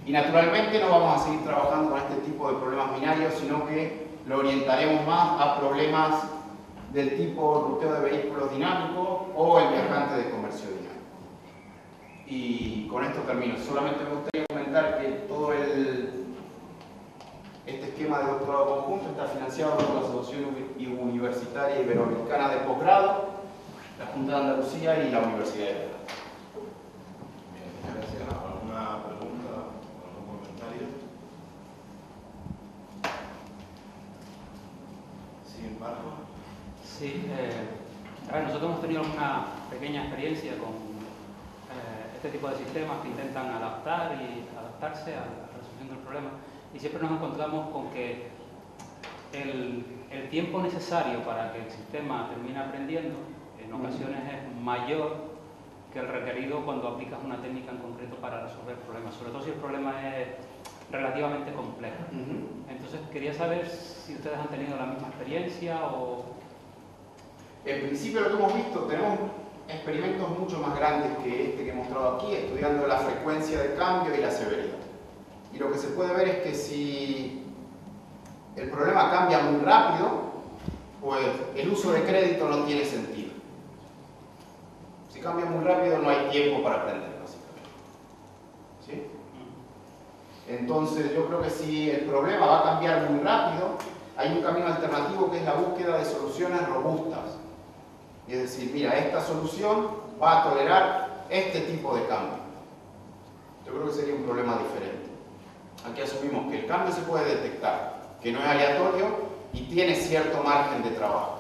Y naturalmente no vamos a seguir trabajando con este tipo de problemas binarios, sino que lo orientaremos más a problemas del tipo ruteo de vehículos dinámicos o el viajante de comercio dinámico. Y con esto termino. Solamente me gustaría comentar que todo este esquema de doctorado conjunto está financiado por la Asociación Universitaria Iberoamericana de Posgrado, la Junta de Andalucía y la Universidad de Granada. Bien, gracias. ¿Alguna pregunta o algún comentario? Sin embargo. Sí, a ver, nosotros hemos tenido una pequeña experiencia con este tipo de sistemas que intentan adaptarse a la resolución del problema, y siempre nos encontramos con que el tiempo necesario para que el sistema termine aprendiendo en ocasiones es mayor que el requerido cuando aplicas una técnica en concreto para resolver problemas, sobre todo si el problema es relativamente complejo. Entonces quería saber si ustedes han tenido la misma experiencia o... En principio lo que hemos visto, tenemos experimentos mucho más grandes que este que he mostrado aquí, estudiando la frecuencia de cambio y la severidad. Y lo que se puede ver es que si el problema cambia muy rápido, pues el uso de crédito no tiene sentido. Si cambia muy rápido no hay tiempo para aprender, básicamente. ¿Sí? Entonces yo creo que si el problema va a cambiar muy rápido, hay un camino alternativo que es la búsqueda de soluciones robustas. Y es decir, mira, esta solución va a tolerar este tipo de cambio. Yo creo que sería un problema diferente. Aquí asumimos que el cambio se puede detectar, que no es aleatorio y tiene cierto margen de trabajo.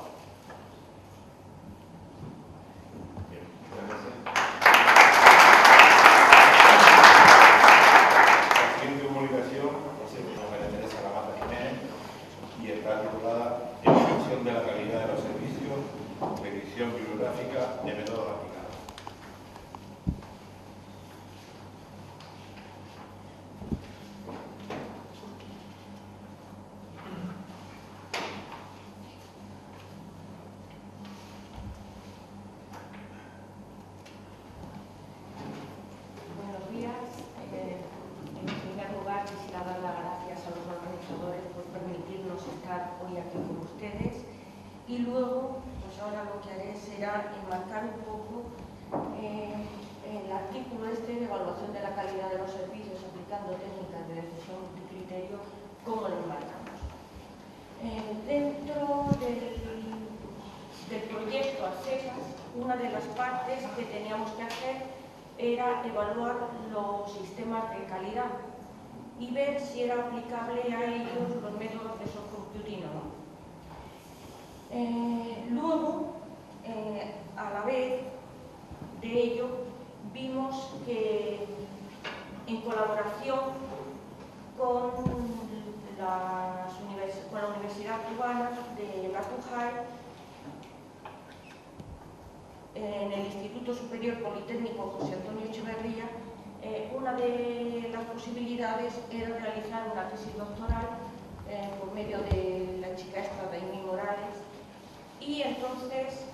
Bien, gracias. La siguiente comunicación, por cierto, no me interesa la Marta Jiménez, y está titulada Evaluación de la calidad de los servicios, predicción bibliográfica de métodos aplicados. una de las partes que teníamos que hacer era evaluar los sistemas de calidad y ver si era aplicable a ellos los métodos de soft computing o no. Luego, a la vez de ello, vimos que en colaboración con la Universidad Cubana de la CUJAE, en el Instituto Superior Politécnico José Antonio Echeverría, una de las posibilidades era realizar una tesis doctoral por medio de la chica esta, Daimí Morales, y entonces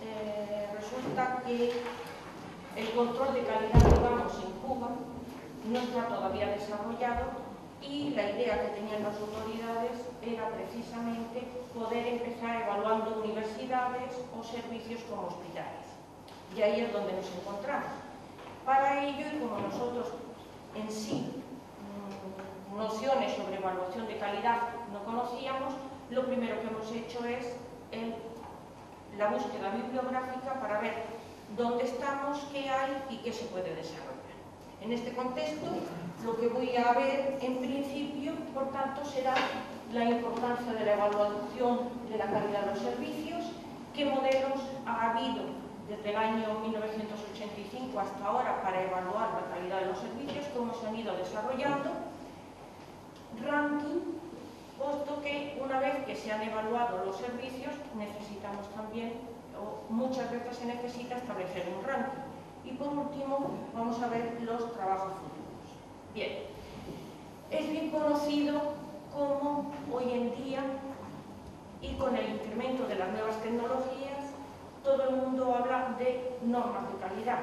resulta que el control de calidad, digamos, en Cuba no está todavía desarrollado y la idea que tenían las autoridades era precisamente poder empezar evaluando universidades o servicios como hospitales. Y ahí es donde nos encontramos. Para ello, y como nosotros en sí nociones sobre evaluación de calidad no conocíamos, lo primero que hemos hecho es la búsqueda bibliográfica para ver dónde estamos, qué hay y qué se puede desarrollar. En este contexto, lo que voy a ver en principio, por tanto, será la importancia de la evaluación de la calidad de los servicios, qué modelos ha habido desde el año 1985 hasta ahora para evaluar la calidad de los servicios, cómo se han ido desarrollando, ranking, puesto que una vez que se han evaluado los servicios necesitamos también, o muchas veces se necesita establecer un ranking. Y por último vamos a ver los trabajos futuros. Bien, es bien conocido cómo hoy en día y con el incremento de las nuevas tecnologías todo el mundo habla de normas de calidad.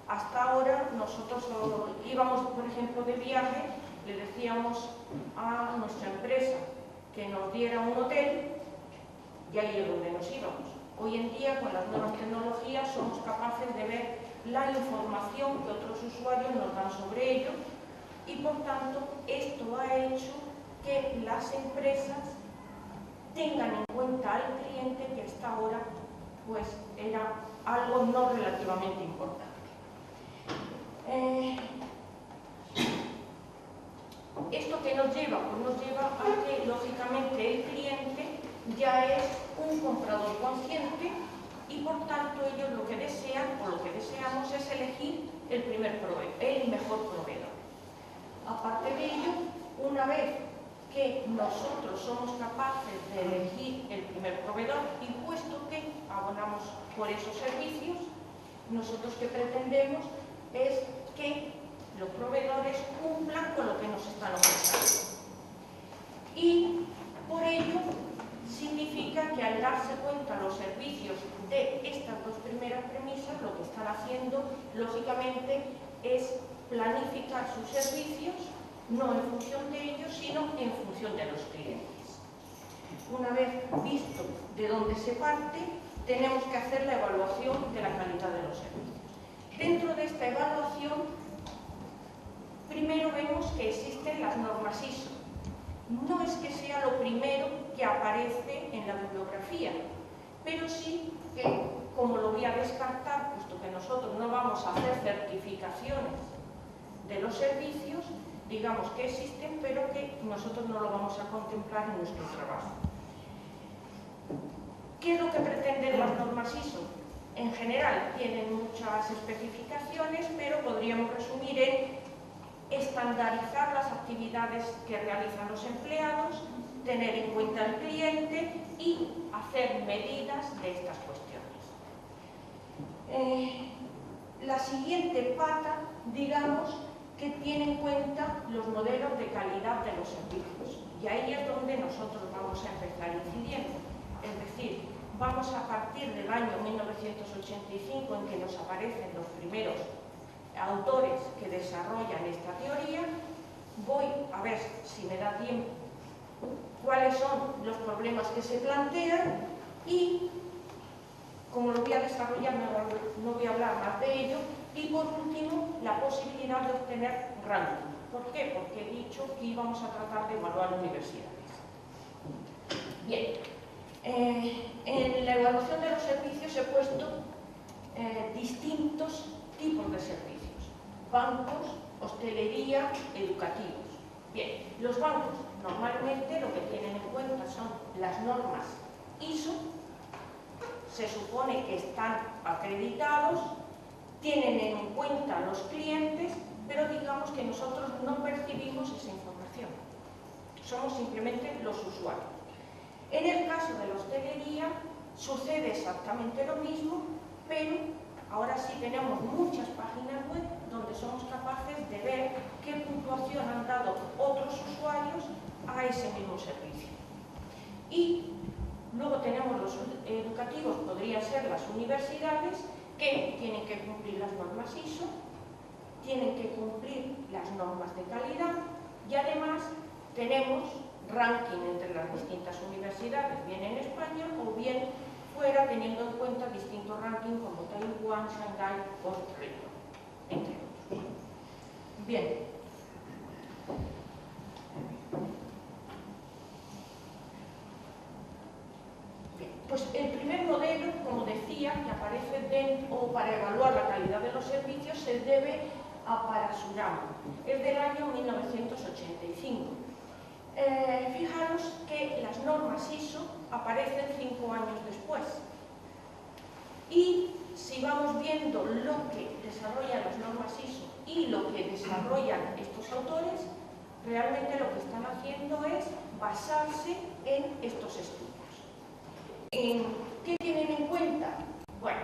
Hasta ahora nosotros íbamos, por ejemplo, de viaje, le decíamos a nuestra empresa que nos diera un hotel y ahí es donde nos íbamos. Hoy en día, con las nuevas tecnologías, somos capaces de ver la información que otros usuarios nos dan sobre ello y, por tanto, esto ha hecho que las empresas tengan en cuenta al cliente, que hasta ahora pues, era algo no relativamente importante. ¿Esto qué nos lleva? Pues nos lleva a que, lógicamente, el cliente ya es un comprador consciente y, por tanto, ellos lo que desean o lo que deseamos es elegir el mejor proveedor. Aparte de ello, una vez que nosotros somos capaces de elegir el primer proveedor y puesto que abonamos por esos servicios, nosotros que pretendemos es que los proveedores cumplan con lo que nos están ofreciendo. Y por ello significa que al darse cuenta los servicios de estas dos primeras premisas, lo que están haciendo, lógicamente, es planificar sus servicios no en función de ellos, sino en función de los clientes. Una vez visto de dónde se parte, tenemos que hacer la evaluación de la calidad de los servicios. Dentro de esta evaluación, primero vemos que existen las normas ISO. No es que sea lo primero que aparece en la bibliografía, pero sí que, como lo voy a descartar, puesto que nosotros no vamos a hacer certificaciones de los servicios, digamos que existen, pero que nosotros no lo vamos a contemplar en nuestro trabajo. ¿Qué es lo que pretenden las normas ISO? En general tienen muchas especificaciones, pero podríamos resumir en estandarizar las actividades que realizan los empleados, tener en cuenta al cliente y hacer medidas de estas cuestiones. La siguiente pata, digamos, que tiene en cuenta los modelos de calidad de los servicios. Y ahí es donde nosotros vamos a empezar incidiendo. Es decir, vamos a partir del año 1985 en que nos aparecen los primeros autores que desarrollan esta teoría. Voy a ver si me da tiempo cuáles son los problemas que se plantean y, como lo voy a desarrollar, no voy a hablar más de ello. Y por último, la posibilidad de obtener ranking. ¿Por qué? Porque he dicho que íbamos a tratar de evaluar universidades. Bien, En la evaluación de los servicios he puesto distintos tipos de servicios: bancos, hostelería, educativos. Bien, los bancos normalmente lo que tienen en cuenta son las normas ISO, se supone que están acreditados, tienen en cuenta los clientes, pero digamos que nosotros no percibimos esa información, somos simplemente los usuarios. En el caso de la hostelería sucede exactamente lo mismo, pero ahora sí tenemos muchas páginas web donde somos capaces de ver qué puntuación han dado otros usuarios a ese mismo servicio. Y luego tenemos los educativos, podrían ser las universidades, que tienen que cumplir las normas ISO, tienen que cumplir las normas de calidad y además tenemos ranking entre las distintas universidades, bien en España o bien fuera, teniendo en cuenta distintos rankings como Taiwán, Shanghái o Reino, entre otros. Bien. Pues el primer modelo, como decía, que aparece dentro, o para evaluar la calidad de los servicios, se debe a Parasurama. Es del año 1985. Fijaros que las normas ISO aparecen 5 años después. Y si vamos viendo lo que desarrollan las normas ISO y lo que desarrollan estos autores, realmente lo que están haciendo es basarse en estos estudios. ¿Qué tienen en cuenta? Bueno,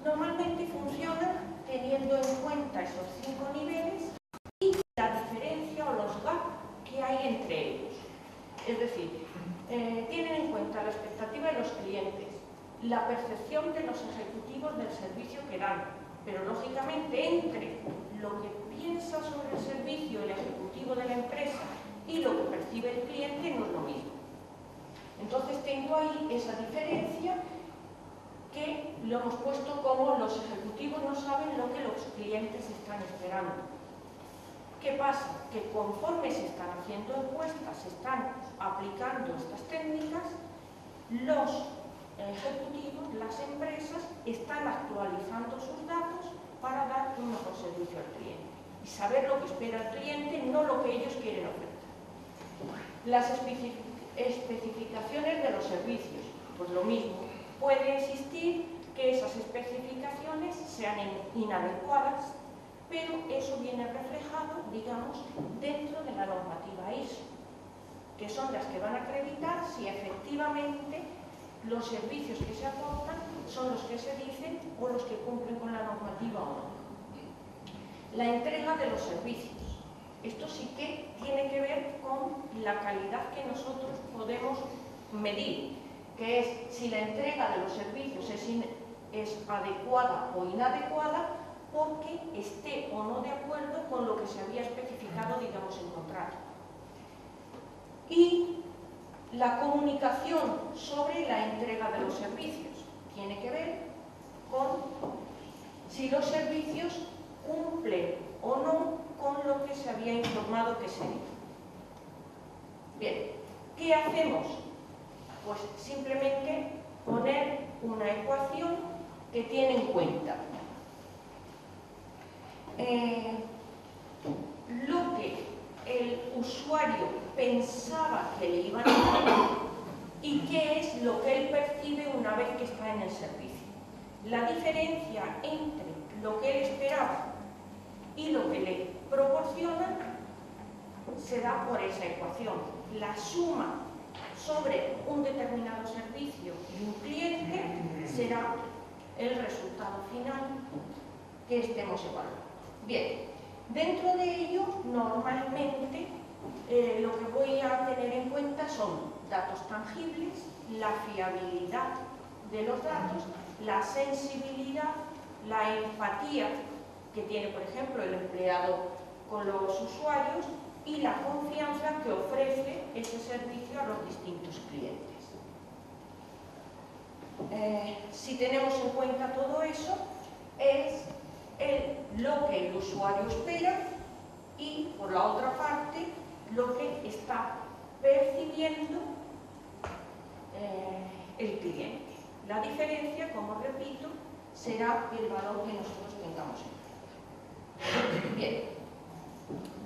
normalmente funcionan teniendo en cuenta esos 5 niveles y la diferencia o los gaps que hay entre ellos. Es decir, tienen en cuenta la expectativa de los clientes, la percepción de los ejecutivos del servicio que dan, pero lógicamente entre lo que piensa sobre el servicio el ejecutivo de la empresa y lo que percibe el cliente no es lo mismo. Entonces tengo ahí esa diferencia que lo hemos puesto como los ejecutivos no saben lo que los clientes están esperando. ¿Qué pasa? Que conforme se están haciendo encuestas, se están aplicando estas técnicas, los ejecutivos, las empresas, están actualizando sus datos para dar un mejor servicio al cliente y saber lo que espera el cliente, no lo que ellos quieren ofertar. Las especificaciones de los servicios, pues lo mismo, puede existir que esas especificaciones sean inadecuadas, pero eso viene reflejado, digamos, dentro de la normativa ISO, que son las que van a acreditar si efectivamente los servicios que se aportan son los que se dicen o los que cumplen con la normativa o no. La entrega de los servicios. Esto sí que tiene que ver con la calidad que nosotros podemos medir, que es si la entrega de los servicios es adecuada o inadecuada porque esté o no de acuerdo con lo que se había especificado, digamos, en contrato. Y la comunicación sobre la entrega de los servicios tiene que ver con si los servicios cumplen o no con lo que se había informado que sería. Bien, ¿qué hacemos? Pues simplemente poner una ecuación que tiene en cuenta lo que el usuario pensaba que le iban a dar y qué es lo que él percibe una vez que está en el servicio. La diferencia entre lo que él esperaba y lo que le proporciona se da por esa ecuación. La suma sobre un determinado servicio y un cliente será el resultado final que estemos evaluando. Bien, dentro de ello, normalmente lo que voy a tener en cuenta son datos tangibles, la fiabilidad de los datos, la sensibilidad, la empatía que tiene, por ejemplo, el empleado con los usuarios y la confianza que ofrece ese servicio a los distintos clientes. Si tenemos en cuenta todo eso, es lo que el usuario espera y, por la otra parte, lo que está percibiendo el cliente. La diferencia, como repito, será el valor que nosotros tengamos en cuenta. Bien,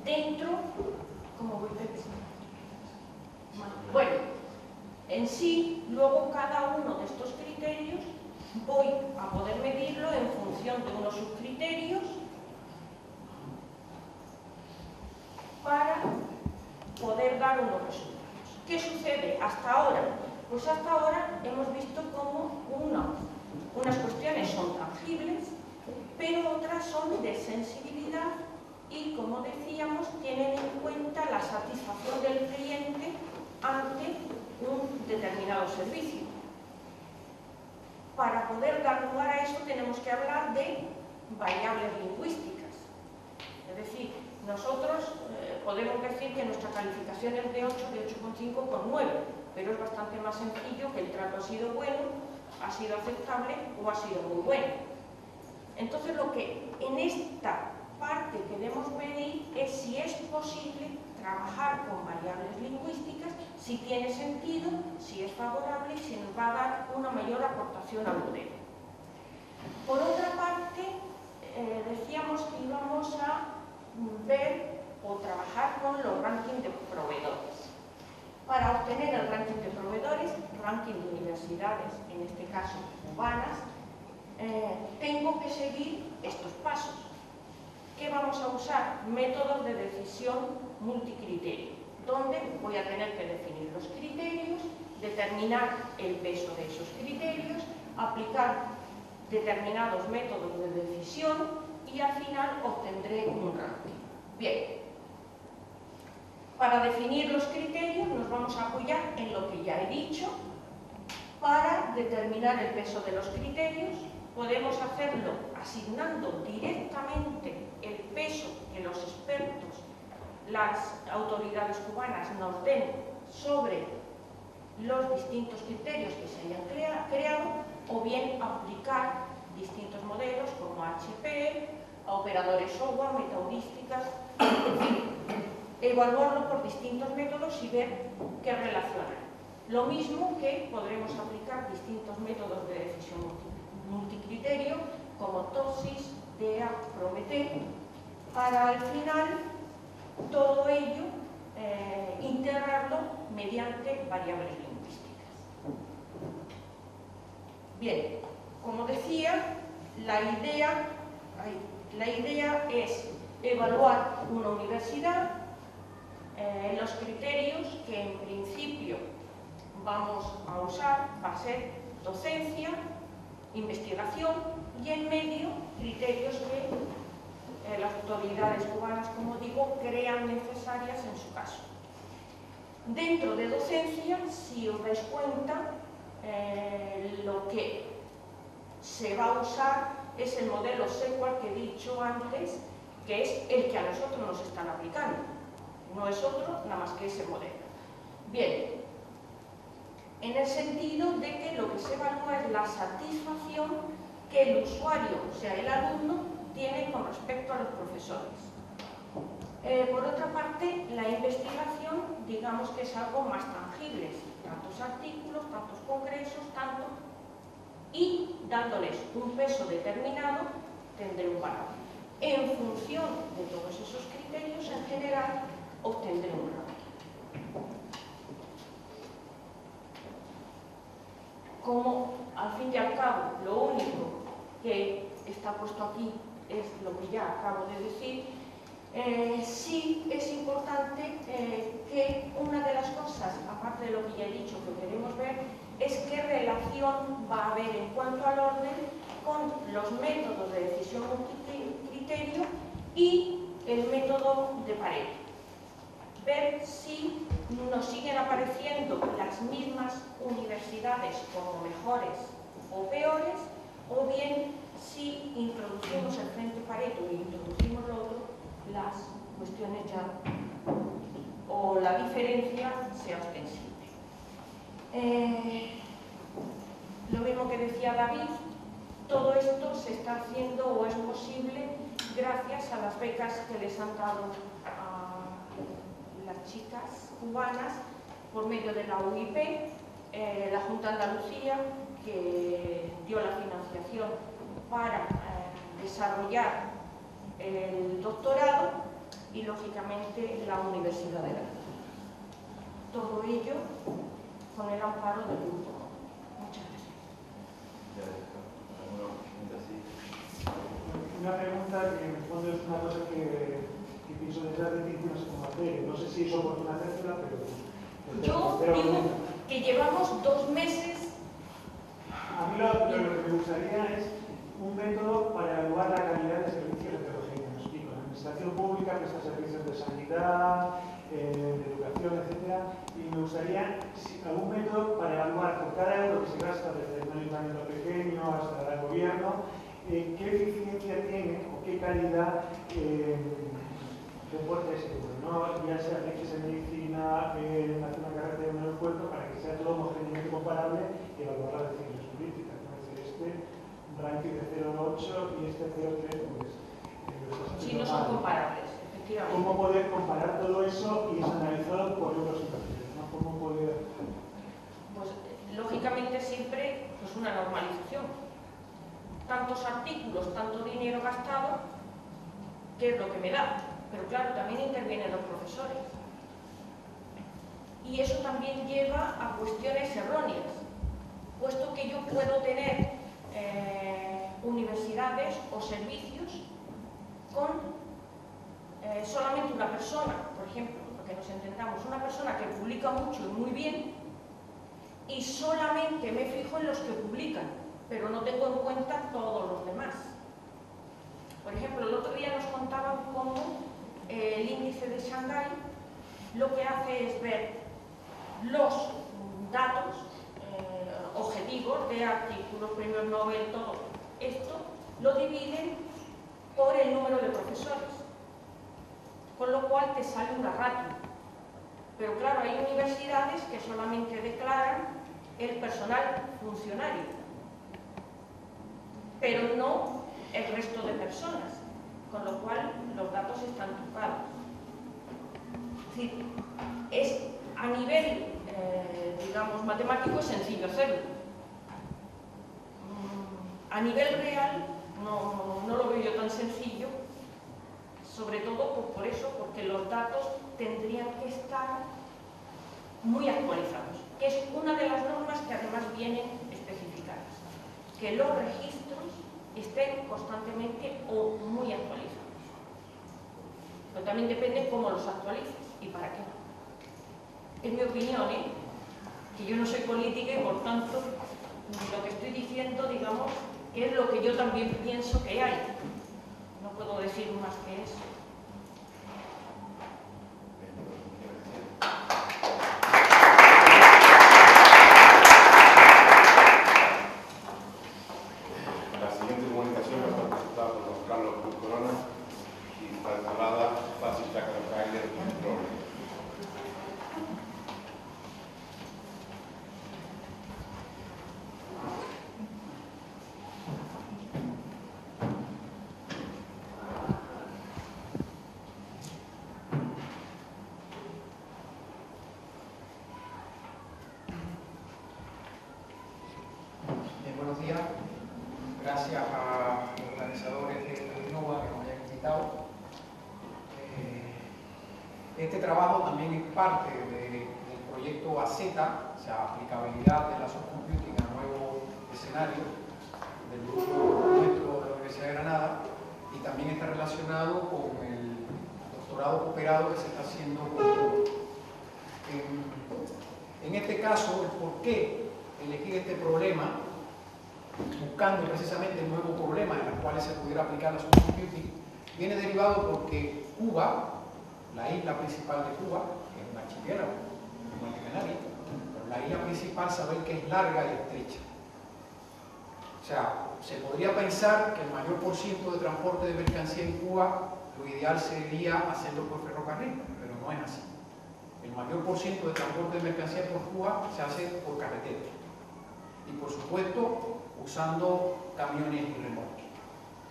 dentro, ¿cómo voy a decir? Bueno, en sí, luego cada uno de estos criterios voy a poder medirlo en función de unos subcriterios para poder dar unos resultados. ¿Qué sucede hasta ahora? Pues hasta ahora hemos visto cómo unas cuestiones son tangibles, pero otras son de sensibilidad y, como decíamos, tienen en cuenta la satisfacción del cliente ante un determinado servicio. Para poder dar lugar a eso tenemos que hablar de variables lingüísticas. Es decir, nosotros podemos decir que nuestra calificación es de 8, de 8,5 con 9, pero es bastante más sencillo que el trato ha sido bueno, ha sido aceptable o ha sido muy bueno. Entonces, lo que en esta parte queremos medir es si es posible trabajar con variables lingüísticas, si tiene sentido, si es favorable y si nos va a dar una mayor aportación al modelo. Por otra parte, decíamos que íbamos a ver o trabajar con los rankings de proveedores. Para obtener el ranking de proveedores, ranking de universidades, en este caso cubanas, tengo que seguir estos pasos. ¿Qué vamos a usar? Métodos de decisión multicriterio, donde voy a tener que definir los criterios, determinar el peso de esos criterios, aplicar determinados métodos de decisión y al final obtendré un ranking. Bien, para definir los criterios nos vamos a apoyar en lo que ya he dicho. Para determinar el peso de los criterios podemos hacerlo asignando directamente el peso que los expertos, las autoridades cubanas nos den sobre los distintos criterios que se hayan creado, o bien aplicar distintos modelos como HP, operadores SOA, metaheurísticas, en fin, evaluarlo por distintos métodos y ver qué relacionan. Lo mismo que podremos aplicar distintos métodos de decisión multicriterio como TOSIS, DEA, PROMETE, para al final todo ello integrarlo mediante variables lingüísticas. Bien, como decía, la idea es evaluar una universidad. Los criterios que en principio vamos a usar va a ser docencia, investigación y en medio criterios que las autoridades cubanas, como digo, crean necesarias en su caso. Dentro de docencia, si os dais cuenta, lo que se va a usar es el modelo SEQUAL que he dicho antes, que es el que a nosotros nos están aplicando. No es otro, nada más que ese modelo. Bien, en el sentido de que lo que se evalúa es la satisfacción que el usuario, o sea, el alumno, tiene con respecto a los profesores. Por otra parte, la investigación, digamos que es algo más tangible, tantos artículos, tantos congresos, y dándoles un peso determinado, tendré un valor. En función de todos esos criterios, en general, obtendré un ranking. Como al fin y al cabo lo único que está puesto aquí es lo que ya acabo de decir, sí es importante que una de las cosas, aparte de lo que ya he dicho que queremos ver, es qué relación va a haber en cuanto al orden con los métodos de decisión multicriterio y el método de Pareto. Ver si nos siguen apareciendo las mismas universidades como mejores o peores, o bien si introducimos el frente Pareto y introducimos lo otro, las cuestiones ya o la diferencia sea ostensible. Lo mismo que decía David, todo esto se está haciendo o es posible gracias a las becas que les han dado a las chicas cubanas por medio de la UIP, la Junta de Andalucía, que dio la financiación para desarrollar el doctorado, y lógicamente la Universidad de Granada. Todo ello con el amparo del grupo. Muchas gracias. Una pregunta que en el fondo es una cosa que pienso detrás de ti, no sé cómo hacer. No sé si es oportuno hacértela, pero... Yo digo que llevamos 2 meses. A mí lo que me gustaría es un método para evaluar la calidad de servicios de pedagogía. Me explico. La administración pública presta servicios de sanidad, de educación, etc. Y me gustaría algún método para evaluar por cada euro que se gasta desde un ayuntamiento pequeño hasta el gobierno, qué eficiencia tiene o qué calidad reporta ese euro, ¿no? Ya sea leches en medicina, hacer una carrera en un aeropuerto, para que sea todo homogéneamente comparable y evaluar las decisiones políticas, ¿no? Es decir, este ranking de 0,8 y este 0,3, pues... Sí, no son comparables, efectivamente. ¿Cómo poder comparar todo eso y analizarlo por euros impartidos, ¿no? ¿Cómo poder...? Pues, lógicamente, siempre pues, una normalización. Tantos artículos, tanto dinero gastado, ¿qué es lo que me da? Pero claro, también intervienen los profesores. Y eso también lleva a cuestiones erróneas, puesto que yo puedo tener universidades o servicios con solamente una persona, por ejemplo, porque nos entendamos, una persona que publica mucho y muy bien, y solamente me fijo en los que publican, pero no tengo en cuenta todos los demás. Por ejemplo, el otro día nos contaban cómo el índice de Shanghái lo que hace es ver los datos objetivos de artículos, premios Nobel, todo esto, lo dividen por el número de profesores, con lo cual te sale una ratio. Pero claro, hay universidades que solamente declaran el personal funcionario, pero no el resto de personas, con lo cual los datos están trucados. Es decir, es a nivel, digamos, matemático es sencillo hacerlo. A nivel real no lo veo yo tan sencillo, sobre todo por eso, porque los datos tendrían que estar muy actualizados, que es una de las normas que además vienen especificadas, que los registros estén constantemente o muy actualizados. Pero también depende cómo los actualices y para qué. Es mi opinión, que yo no soy política y por tanto lo que estoy diciendo, digamos, que es lo que yo también pienso que hay. No puedo decir más que eso. La siguiente comunicación va a estar presentada por don Carlos Cruz Corona y está titulada Fácil Tracker Trailer Control. Buenos días. Gracias a los organizadores de Innova que nos hayan invitado. Este trabajo también es parte del proyecto AZ, o sea, aplicabilidad de la subcomputing a nuevo escenario del grupo nuestro de la Universidad de Granada, y también está relacionado con el doctorado cooperado que se está haciendo con Cuba. En este caso, el por qué elegir este problema, buscando precisamente el nuevo problema en el cual se pudiera aplicar la supercomputing, viene derivado porque Cuba, la isla principal de Cuba, que es un archipiélago, igual que Canarias, pero la isla principal saber que es larga y estrecha. O sea, se podría pensar que el mayor % de transporte de mercancía en Cuba, lo ideal sería hacerlo por ferrocarril, pero no es así. El mayor % de transporte de mercancía por Cuba se hace por carretera. Y por supuesto, usando camiones y remolques.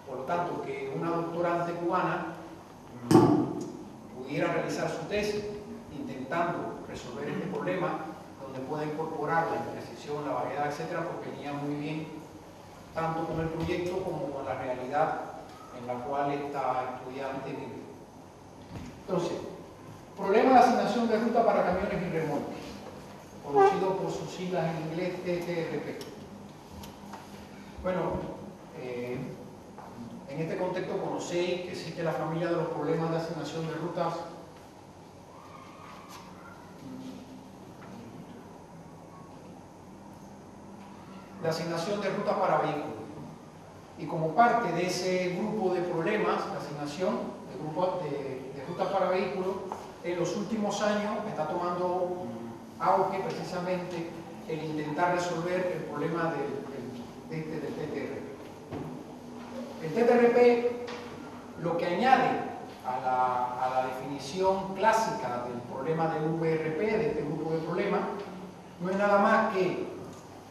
Por lo tanto, que una doctorante cubana pudiera realizar su tesis intentando resolver este problema, donde donde pueda incorporar la imprecisión, la variedad, etcétera, porque venía muy bien tanto con el proyecto como con la realidad en la cual esta estudiante vive. Entonces, problema de asignación de ruta para camiones y remolques, conocido por sus siglas en inglés TTRP. Bueno, en este contexto conocéis que existe la familia de los problemas de asignación de rutas para vehículos. Y como parte de ese grupo de problemas de asignación de grupos de rutas para vehículos, en los últimos años está tomando auge precisamente el intentar resolver el problema del TTRP. El TTRP lo que añade a la definición clásica del problema del VRP, de este grupo de problemas, no es nada más que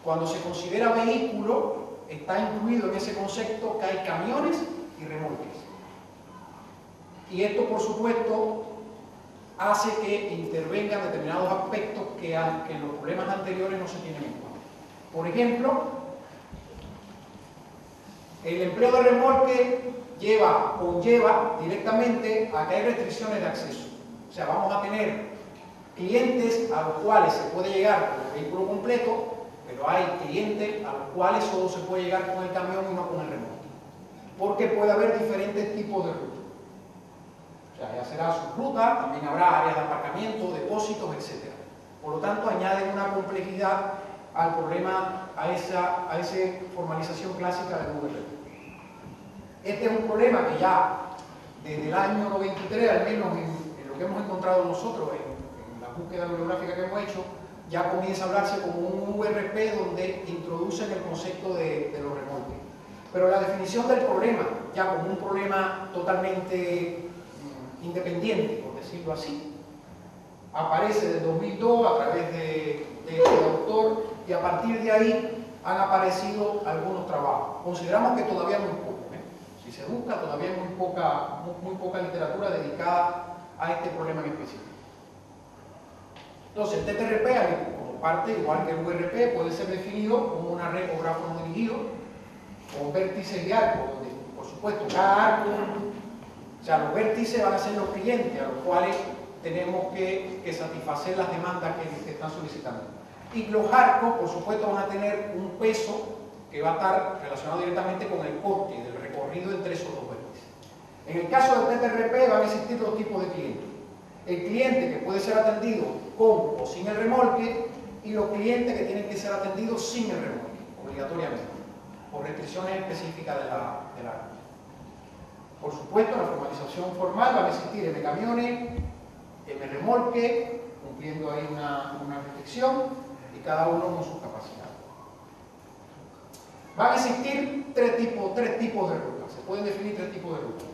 cuando se considera vehículo, está incluido en ese concepto que hay camiones y remolques. Y esto, por supuesto, hace que intervengan determinados aspectos que en los problemas anteriores no se tienen en cuenta. Por ejemplo, el empleo de remolque conlleva directamente a que hay restricciones de acceso. O sea, vamos a tener clientes a los cuales se puede llegar con el vehículo completo, pero hay clientes a los cuales solo se puede llegar con el camión y no con el remolque. Porque puede haber diferentes tipos de rutas. O sea, ya será su ruta, también habrá áreas de aparcamiento, depósitos, etc. Por lo tanto, añaden una complejidad al problema, a esa formalización clásica del VRP. Este es un problema que ya desde el año 93, al menos en lo que hemos encontrado nosotros, en la búsqueda bibliográfica que hemos hecho, ya comienza a hablarse como un VRP donde introducen el concepto de los remolques. Pero la definición del problema, ya como un problema totalmente independiente, por decirlo así, aparece desde 2002 a través de este autor, y a partir de ahí han aparecido algunos trabajos. Consideramos que todavía muy poco. Si se busca, todavía hay muy poca literatura dedicada a este problema en específico. Entonces, el TTRP, como parte, igual que el VRP, puede ser definido como una red o grafo no dirigido, con vértices de arco, donde, por supuesto, cada arco, o sea, los vértices van a ser los clientes a los cuales tenemos que satisfacer las demandas que están solicitando. Y los arcos, por supuesto, van a tener un peso que va a estar relacionado directamente con el coste del recorrido entre esos dos vértices. En el caso del TTRP van a existir dos tipos de clientes. El cliente que puede ser atendido con o sin el remolque, y los clientes que tienen que ser atendidos sin el remolque, obligatoriamente, por restricciones específicas de la red. Por supuesto, la formalización formal va a existir M camiones, M remolque, cumpliendo ahí una restricción, y cada uno con su capacidad. Van a existir tres tipos de rutas. Se pueden definir tres tipos de rutas.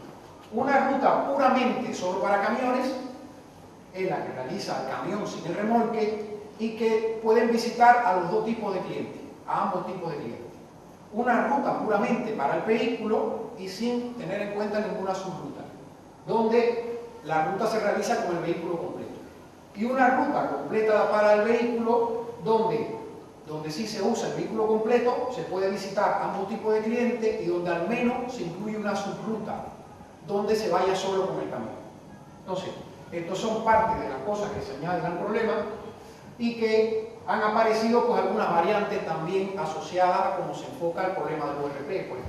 Una ruta puramente solo para camiones, es la que realiza el camión sin el remolque, y que pueden visitar a los dos tipos de clientes, a ambos tipos de clientes. Una ruta puramente para el vehículo y sin tener en cuenta ninguna subruta, donde la ruta se realiza con el vehículo completo. Y una ruta completa para el vehículo, donde sí se usa el vehículo completo, se puede visitar ambos tipos de clientes, y donde al menos se incluye una subruta, donde se vaya solo con el camión. Entonces, estos son parte de las cosas que se añaden al problema, y que han aparecido pues algunas variantes también asociadas a cómo se enfoca el problema del VRP. Pues,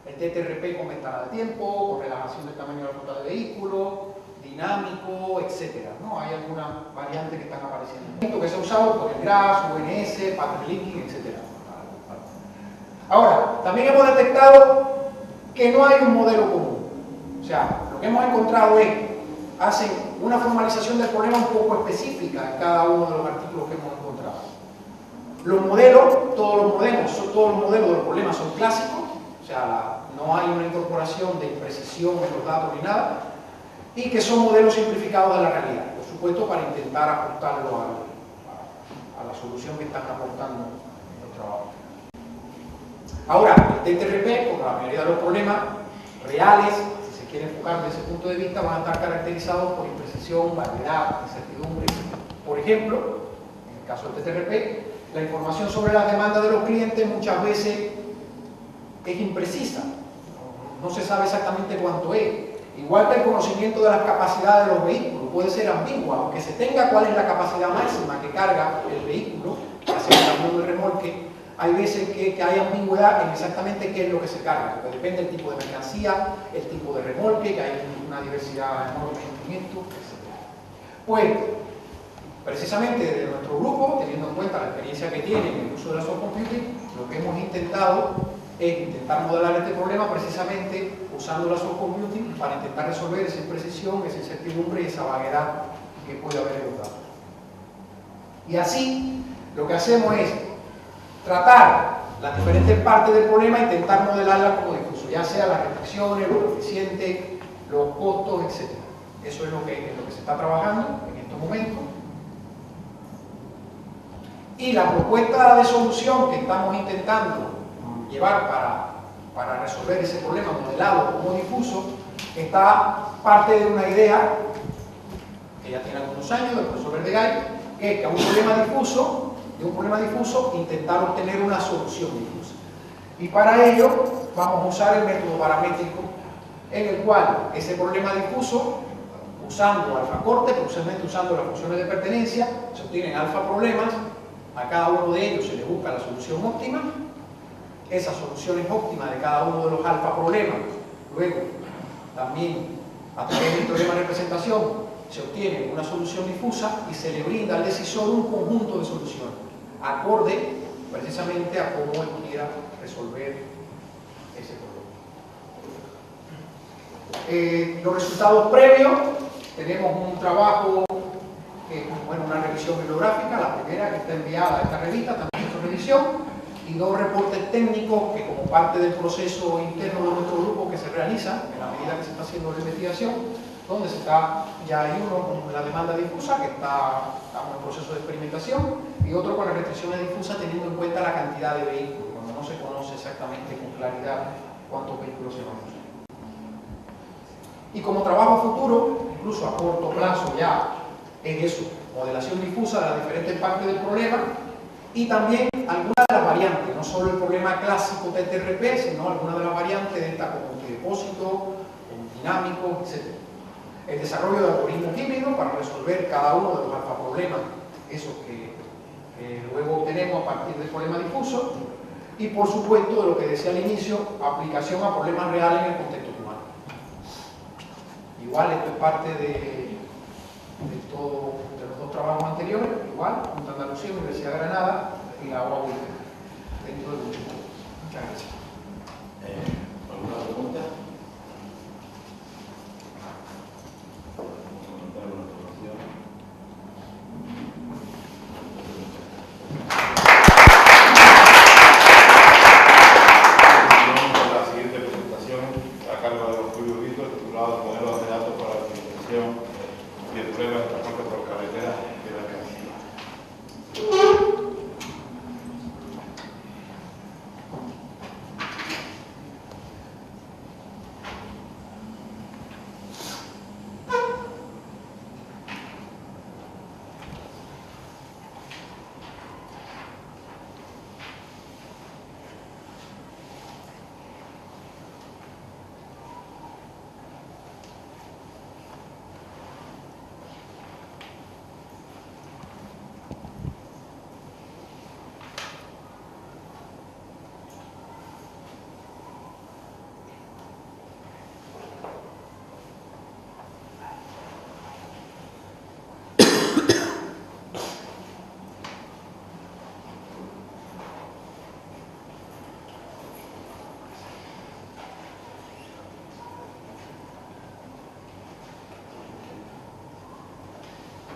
el TTRP con ventana de tiempo, con relajación del tamaño de la ruta de vehículo, dinámico, etc. ¿no? Hay algunas variantes que están apareciendo. Que se ha usado por el GRAS, UNS, pattern linking, etc. Ahora, también hemos detectado que no hay un modelo común. O sea, lo que hemos encontrado es hacen una formalización del problema un poco específica en cada uno de los artículos que hemos encontrado. Los modelos, todos los modelos del problema son clásicos, o sea, no hay una incorporación de imprecisión en los datos ni nada, y que son modelos simplificados de la realidad, por supuesto, para intentar ajustarlo a la solución que están aportando los trabajos. Ahora, el TTRP, como la mayoría de los problemas reales, quiere enfocar desde ese punto de vista, van a estar caracterizados por imprecisión, variedad, incertidumbre. Por ejemplo, en el caso del TTRP, la información sobre las demandas de los clientes muchas veces es imprecisa, no se sabe exactamente cuánto es. Igual que el conocimiento de las capacidades de los vehículos puede ser ambiguo, aunque se tenga cuál es la capacidad máxima que carga el vehículo, ya sea el camión o el remolque, hay veces que hay ambigüedad en exactamente qué es lo que se carga, porque depende del tipo de mercancía, el tipo de remolque, que hay una diversidad enorme de instrumentos, etc. Pues, precisamente desde nuestro grupo, teniendo en cuenta la experiencia que tienen en el uso de la soft computing, lo que hemos intentado es intentar modelar este problema precisamente usando la soft computing para intentar resolver esa imprecisión, esa incertidumbre y esa vaguedad que puede haber en los datos. Y así, lo que hacemos es tratar las diferentes partes del problema e intentar modelarlas como difuso, ya sea las restricciones, los coeficientes, los costos, etc. Eso es lo que se está trabajando en estos momentos. Y la propuesta de solución que estamos intentando llevar para resolver ese problema modelado como difuso está parte de una idea que ya tiene algunos años del profesor Verdegay, que es que a un problema difuso intentar obtener una solución difusa. Y para ello vamos a usar el método paramétrico en el cual ese problema difuso, usando alfa corte, precisamente usando las funciones de pertenencia, se obtienen alfa problemas, a cada uno de ellos se le busca la solución óptima, esas soluciones óptimas de cada uno de los alfa problemas, luego también a través del teorema de representación se obtiene una solución difusa y se le brinda al decisor un conjunto de soluciones, acorde precisamente a cómo él quiera resolver ese problema. Los resultados previos, tenemos un trabajo, una revisión bibliográfica, la primera que está enviada a esta revista, también su revisión, y dos reportes técnicos que como parte del proceso interno de nuestro grupo que se realiza en la medida que se está haciendo la investigación, donde ya hay uno con la demanda difusa que estamos en proceso de experimentación y otro con las restricciones difusas teniendo en cuenta la cantidad de vehículos, cuando no se conoce exactamente con claridad cuántos vehículos se van a usar. Y como trabajo futuro, incluso a corto plazo ya en eso, modelación difusa de las diferentes partes del problema y también algunas de las variantes, no solo el problema clásico TTRP, sino algunas de las variantes de esta como multidepósito, dinámico, etc. El desarrollo de algoritmos híbridos para resolver cada uno de los alfa problemas, esos que luego obtenemos a partir del problema difuso, y por supuesto, de lo que decía al inicio, aplicación a problemas reales en el contexto humano. Igual esto es parte de los dos trabajos anteriores, igual, Junta de Andalucía, Universidad de Granada y la UAB dentro del grupo. Muchas gracias. ¿Alguna pregunta? La siguiente presentación a cargo de don Julio Vito, titulado Modelos de datos para la administración y el problema de transporte por carretera de la mercancía.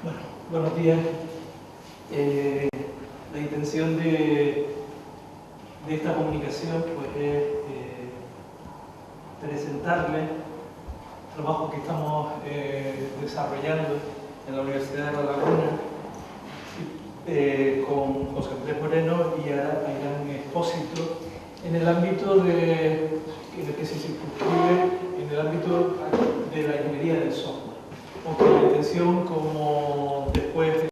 Bueno, buenos días. La intención de esta comunicación pues, es presentarle el trabajo que estamos desarrollando en la Universidad de La Laguna con José Andrés Moreno y Ayrán Expósito en el ámbito en el que se circunscribe en el ámbito de la ingeniería del software. Aunque la intención, como después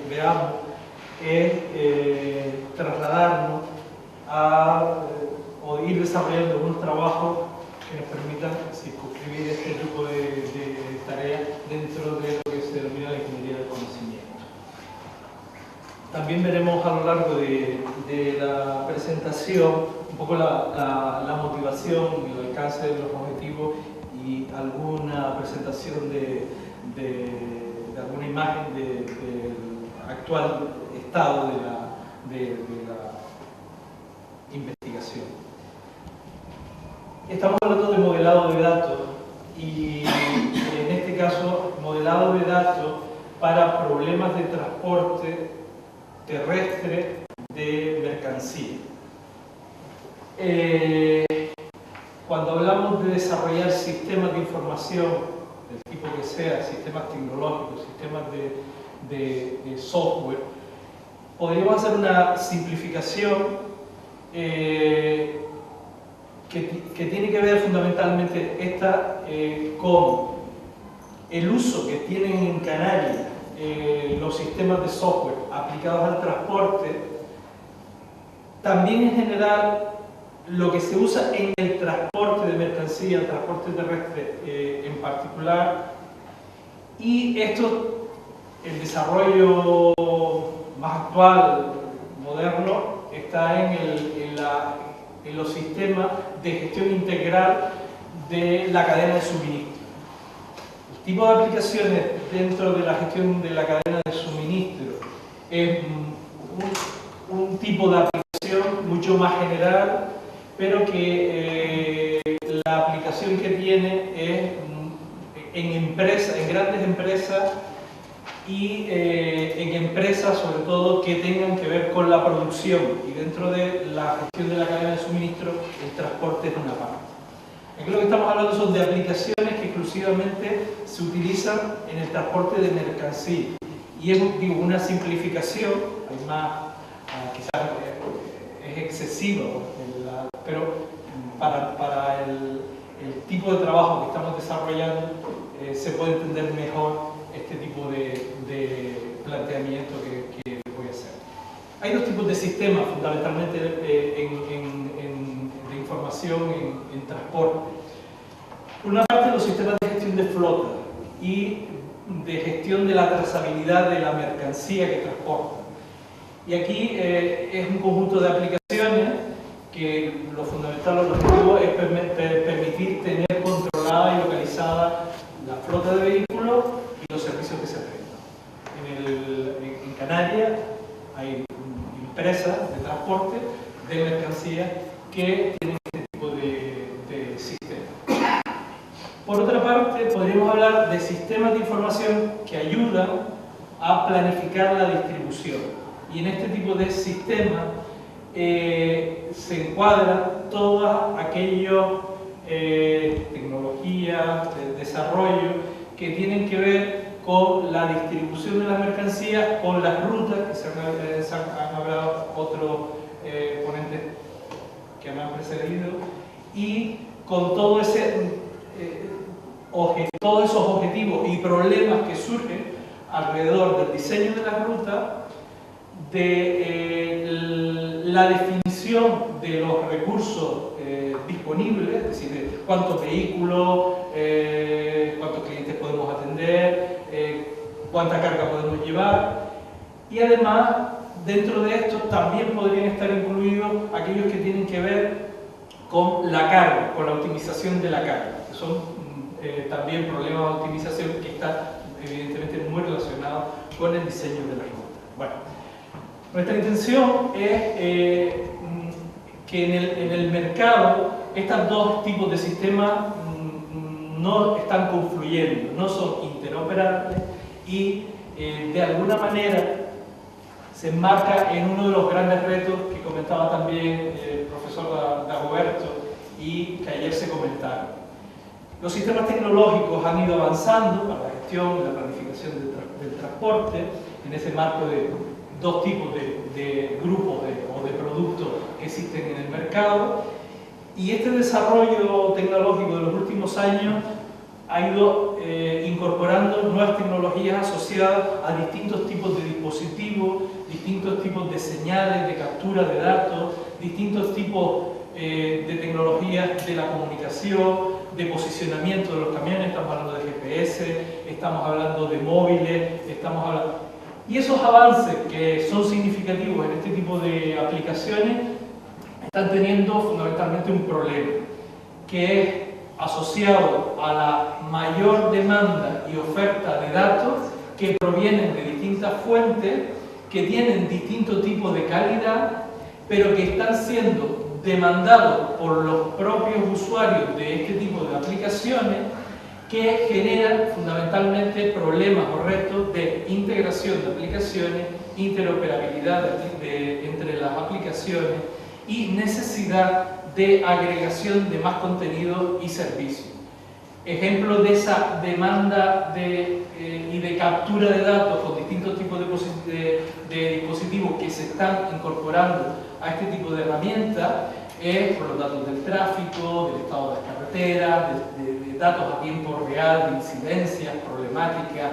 veamos, es trasladarnos o ir desarrollando unos trabajos que nos permitan circunscribir este tipo de tareas dentro de lo que se denomina la ingeniería del conocimiento. También veremos a lo largo de la presentación un poco la motivación, el alcance de los objetivos y alguna presentación de alguna imagen del actual estado de la investigación. Estamos hablando de modelado de datos y en este caso modelado de datos para problemas de transporte terrestre de mercancía. Cuando hablamos de desarrollar sistemas de información del tipo que sea, sistemas tecnológicos, sistemas de software, podríamos hacer una simplificación que tiene que ver fundamentalmente con el uso que tienen en Canarias los sistemas de software aplicados al transporte, también en general lo que se usa en el transporte de mercancía, el transporte terrestre en particular, y esto, el desarrollo más actual, moderno, está en los sistemas de gestión integral de la cadena de suministro. El tipo de aplicaciones dentro de la gestión de la cadena de suministro es un tipo de aplicación mucho más general, pero que la aplicación que tiene es en grandes empresas y en empresas sobre todo que tengan que ver con la producción, y dentro de la gestión de la cadena de suministro el transporte es una parte. Aquí lo que estamos hablando son de aplicaciones que exclusivamente se utilizan en el transporte de mercancía, y es una simplificación, además quizás es excesiva, pero para el tipo de trabajo que estamos desarrollando se puede entender mejor este tipo de planteamiento que voy a hacer. Hay dos tipos de sistemas fundamentalmente de información en transporte. Por una parte, los sistemas de gestión de flota y de gestión de la trazabilidad de la mercancía que transporta. Y aquí es un conjunto de aplicaciones que lo fundamental o lo objetivo es permitir tener controlada y localizada la flota de vehículos y los servicios que se prestan. En Canarias hay empresas de transporte de mercancías que tienen este tipo de sistemas. Por otra parte, podríamos hablar de sistemas de información que ayudan a planificar la distribución. Y en este tipo de sistemas se encuadran todas aquellas tecnologías, desarrollo que tienen que ver con la distribución de las mercancías, con las rutas, que se han hablado otros ponentes que me han precedido, y con todos esos objetivos y problemas que surgen alrededor del diseño de la ruta, de la definición de los recursos disponibles, es decir, de cuántos vehículos, cuántos clientes podemos atender, cuánta carga podemos llevar, y además dentro de esto también podrían estar incluidos aquellos que tienen que ver con la carga, con la optimización de la carga, que son también problemas de optimización que están evidentemente muy relacionados con el diseño de la ruta. Bueno, nuestra intención es que en el mercado estos dos tipos de sistemas no están confluyendo, no son interoperables y de alguna manera se enmarca en uno de los grandes retos que comentaba también el profesor Dagoberto y que ayer se comentaron. Los sistemas tecnológicos han ido avanzando para la gestión y la planificación del transporte en ese marco de dos tipos de grupos o de productos que existen en el mercado, y este desarrollo tecnológico de los últimos años ha ido incorporando nuevas tecnologías asociadas a distintos tipos de dispositivos, distintos tipos de señales, de captura de datos, distintos tipos de tecnologías de la comunicación, de posicionamiento de los camiones. Estamos hablando de GPS, estamos hablando de móviles, estamos hablando... Y esos avances que son significativos en este tipo de aplicaciones están teniendo fundamentalmente un problema, que es asociado a la mayor demanda y oferta de datos que provienen de distintas fuentes, que tienen distintos tipos de calidad, pero que están siendo demandados por los propios usuarios de este tipo de aplicaciones, que generan fundamentalmente problemas o retos de integración de aplicaciones, interoperabilidad entre las aplicaciones y necesidad de agregación de más contenido y servicios. Ejemplo de esa demanda y de captura de datos con distintos tipos de dispositivos que se están incorporando a este tipo de herramientas es por los datos del tráfico, del estado de las carreteras, de datos a tiempo real, de incidencias, problemáticas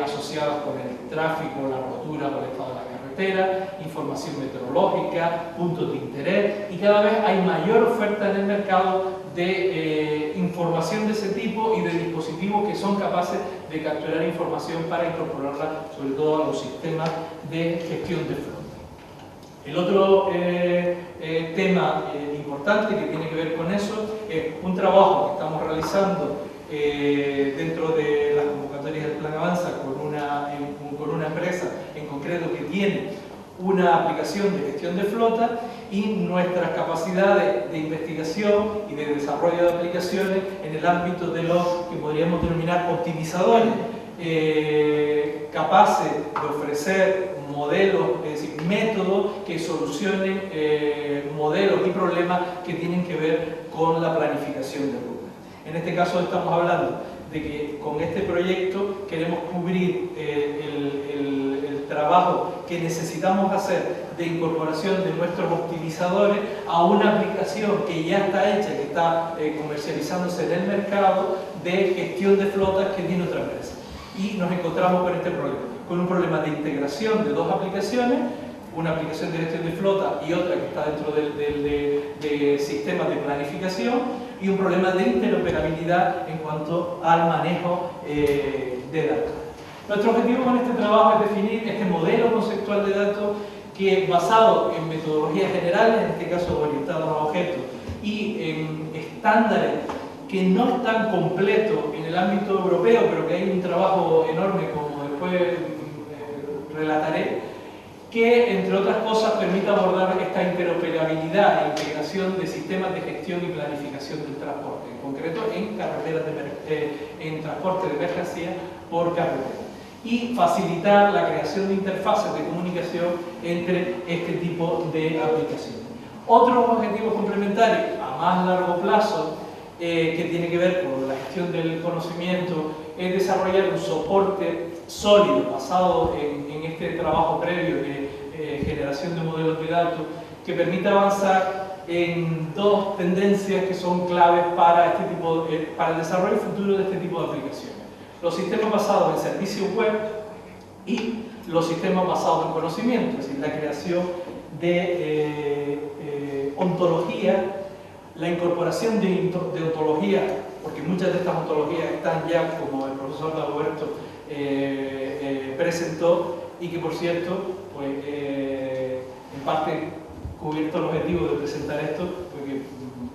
asociadas con el tráfico, la rotura o el estado de la carretera, información meteorológica, puntos de interés, y cada vez hay mayor oferta en el mercado de información de ese tipo y de dispositivos que son capaces de capturar información para incorporarla sobre todo a los sistemas de gestión de flota. El otro tema importante que tiene que ver con eso es un trabajo que estamos realizando dentro de las convocatorias del Plan Avanza con una empresa en concreto que tiene una aplicación de gestión de flota, y nuestras capacidades de investigación y de desarrollo de aplicaciones en el ámbito de los que podríamos denominar optimizadores, capaces de ofrecer modelos, es decir, métodos que solucionen modelos y problemas que tienen que ver con la planificación de rutas. En este caso estamos hablando de que con este proyecto queremos cubrir el trabajo que necesitamos hacer de incorporación de nuestros optimizadores a una aplicación que ya está hecha, que está comercializándose en el mercado de gestión de flotas que tiene otra empresa. Y nos encontramos con este problema, con un problema de integración de dos aplicaciones, una aplicación de gestión de flota y otra que está dentro de sistemas de planificación, y un problema de interoperabilidad en cuanto al manejo de datos. Nuestro objetivo con este trabajo es definir este modelo conceptual de datos que, basado en metodologías generales, en este caso orientados a objetos, y en estándares que no están completos en el ámbito europeo, pero que hay un trabajo enorme, como después relataré, que, entre otras cosas, permita abordar esta interoperabilidad e integración de sistemas de gestión y planificación del transporte, en concreto en carreteras en transporte de mercancías por carretera, y facilitar la creación de interfaces de comunicación entre este tipo de aplicaciones. Otros objetivos complementarios a más largo plazo que tiene que ver con la gestión del conocimiento es desarrollar un soporte sólido basado en este trabajo previo de generación de modelos de datos que permita avanzar en dos tendencias que son claves para el desarrollo futuro de este tipo de aplicaciones: los sistemas basados en servicios web y los sistemas basados en conocimiento, es decir, la creación de ontología, la incorporación de ontologías, porque muchas de estas ontologías están ya, como el profesor Dagoberto presentó, y que, por cierto, pues, en parte cubierto el objetivo de presentar esto, porque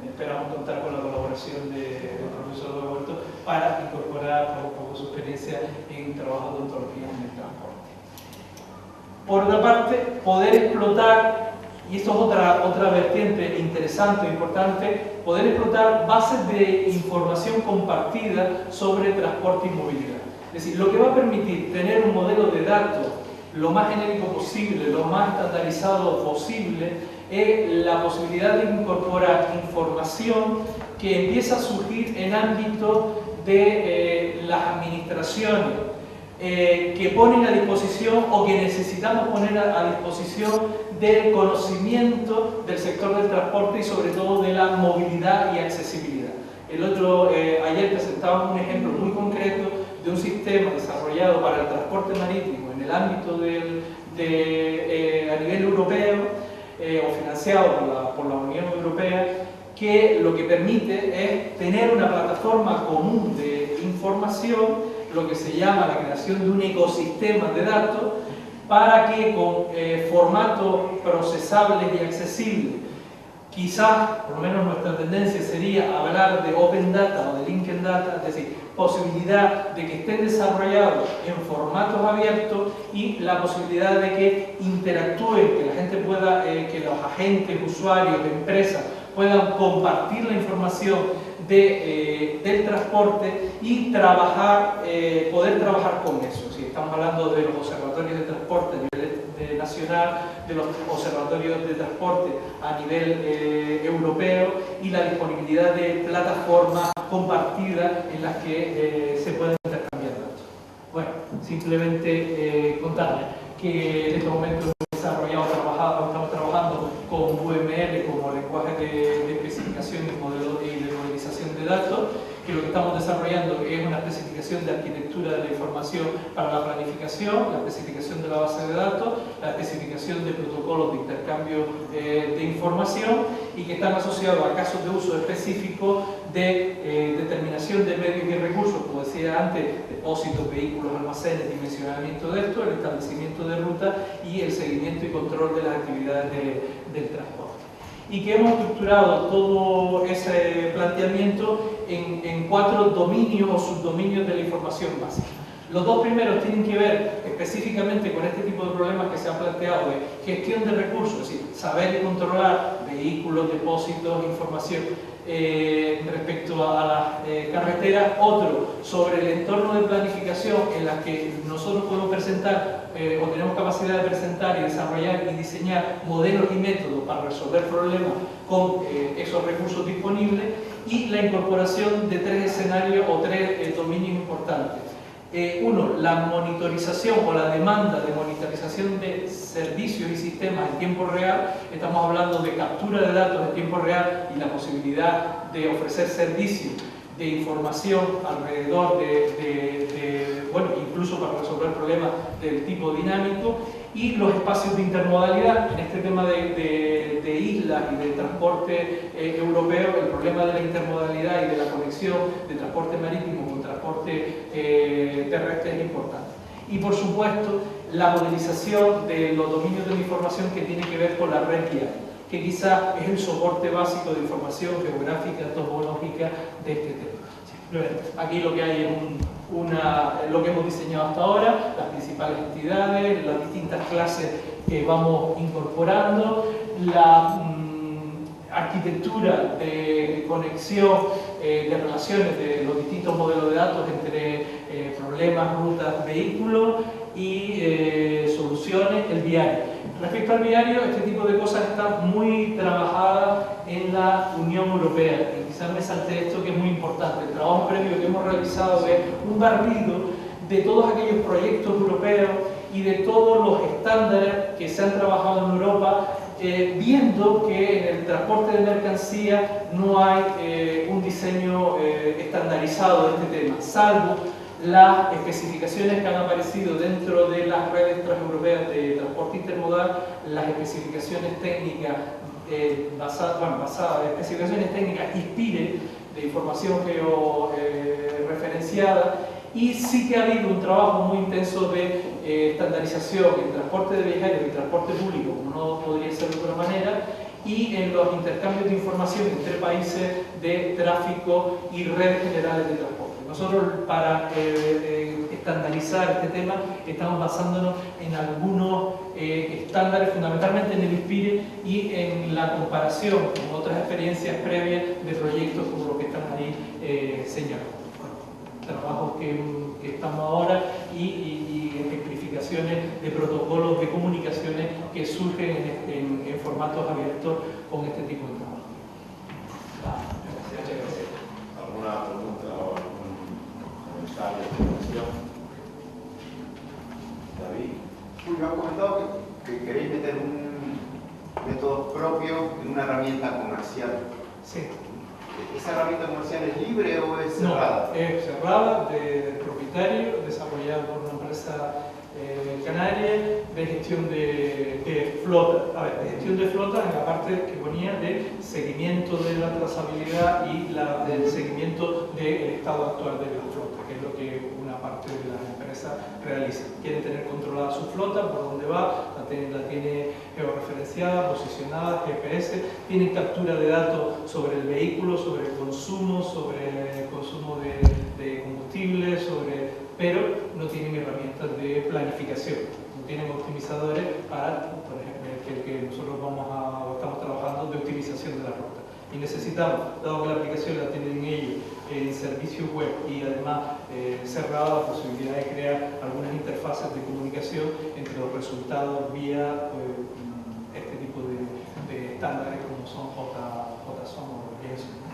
esperamos contar con la colaboración del profesor Dagoberto para incorporar un poco su experiencia en trabajo de ontología en el transporte. Por otra parte, poder explotar, y esto es otra vertiente interesante e importante, poder explotar bases de información compartida sobre transporte y movilidad. Es decir, lo que va a permitir tener un modelo de datos lo más genérico posible, lo más estandarizado posible, es la posibilidad de incorporar información que empieza a surgir en ámbitos de las administraciones, que ponen a disposición o que necesitamos poner a disposición del conocimiento del sector del transporte y sobre todo de la movilidad y accesibilidad. Ayer presentábamos un ejemplo muy concreto de un sistema desarrollado para el transporte marítimo en el ámbito a nivel europeo o financiado por la Unión Europea, que lo que permite es tener una plataforma común de información, lo que se llama la creación de un ecosistema de datos, para que con formatos procesables y accesibles, quizás, por lo menos nuestra tendencia sería hablar de Open Data o de Linked Data, es decir, posibilidad de que estén desarrollados en formatos abiertos y la posibilidad de que interactúen, que la gente pueda, que los agentes, usuarios, empresas puedan compartir la información del transporte y poder trabajar con eso. Si estamos hablando de los observatorios de transporte a nivel nacional, de los observatorios de transporte a nivel europeo y la disponibilidad de plataformas compartidas en las que se pueden intercambiar datos. Bueno, simplemente contarles que en este momento estamos trabajando con UML como lenguaje de especificación y de modelización de datos, que lo que estamos desarrollando es una especificación de arquitectura de la información para la planificación, la especificación de la base de datos, la especificación de protocolos de intercambio de información, y que están asociados a casos de uso específico de determinación de medios y recursos, como decía antes, depósitos, vehículos, almacenes, dimensionamiento de esto, el establecimiento de ruta y el seguimiento y control de las actividades del transporte. Y que hemos estructurado todo ese planteamiento en 4 dominios o subdominios de la información básica. Los 2 primeros tienen que ver específicamente con este tipo de problemas que se han planteado de gestión de recursos, es decir, saber y controlar vehículos, depósitos, información respecto a las carreteras. Otro sobre el entorno de planificación en la que nosotros podemos presentar o tenemos capacidad de presentar y desarrollar y diseñar modelos y métodos para resolver problemas con esos recursos disponibles, y la incorporación de 3 escenarios o 3 dominios importantes. Uno, la monitorización o la demanda de monitorización de servicios y sistemas en tiempo real. Estamos hablando de captura de datos en tiempo real y la posibilidad de ofrecer servicios de información alrededor bueno, incluso para resolver problemas del tipo dinámico. Y los espacios de intermodalidad, en este tema de islas y de transporte europeo, el problema de la intermodalidad y de la conexión de transporte marítimo con transporte terrestre es importante. Y por supuesto, la modelización de los dominios de la información que tiene que ver con la red vial, que quizás es el soporte básico de información geográfica, topológica de este tema. Aquí lo que hay es lo que hemos diseñado hasta ahora, las principales entidades, las distintas clases que vamos incorporando, la arquitectura de conexión de relaciones de los distintos modelos de datos entre problemas, rutas, vehículos y soluciones, el viario. Respecto al viario, este tipo de cosas están muy trabajadas en la Unión Europea. Y quizás me salté esto que es muy importante. El trabajo previo que hemos realizado es un barrido de todos aquellos proyectos europeos y de todos los estándares que se han trabajado en Europa, viendo que en el transporte de mercancía no hay un diseño estandarizado de este tema, salvo las especificaciones que han aparecido dentro de las redes transeuropeas de transporte intermodal, las especificaciones técnicas basadas en especificaciones técnicas ISPIRE, de información georreferenciada, y sí que ha habido un trabajo muy intenso de estandarización en transporte de viajeros y transporte público, como no podría ser de otra manera, y en los intercambios de información entre países de tráfico y redes generales de transporte. Nosotros, para estandarizar este tema, estamos basándonos en algunos estándares, fundamentalmente en el ISPIRE y en la comparación con otras experiencias previas de proyectos como los que están ahí señalados. Trabajos que estamos ahora y ejemplificaciones de protocolos de comunicaciones que surgen en formatos abiertos con este tipo de trabajo. Gracias. ¿Alguna pregunta o algún comentario de cuestión? David. Me han comentado que queréis meter un método propio en una herramienta comercial. Sí. ¿Esa herramienta comercial es libre o es cerrada? No, es cerrada, del propietario, desarrollada por una empresa canaria de gestión de flota. A ver, de gestión de flota en la parte que ponía de seguimiento de la trazabilidad y del seguimiento del estado actual de la flota, que es lo que una parte de las empresas realiza. Quiere tener controlada su flota, por dónde va, la tiene georreferenciada, posicionada, GPS, tiene captura de datos sobre el vehículo, sobre el consumo de combustible, pero no tienen herramientas de planificación, no tienen optimizadores para, por ejemplo, el que nosotros estamos trabajando de optimización de la ruta. Y necesitamos, dado que la aplicación la tienen ellos en servicios web y además cerrada, la posibilidad de crear algunas interfaces de comunicación entre los resultados vía este tipo de estándares como son JSON o JSON.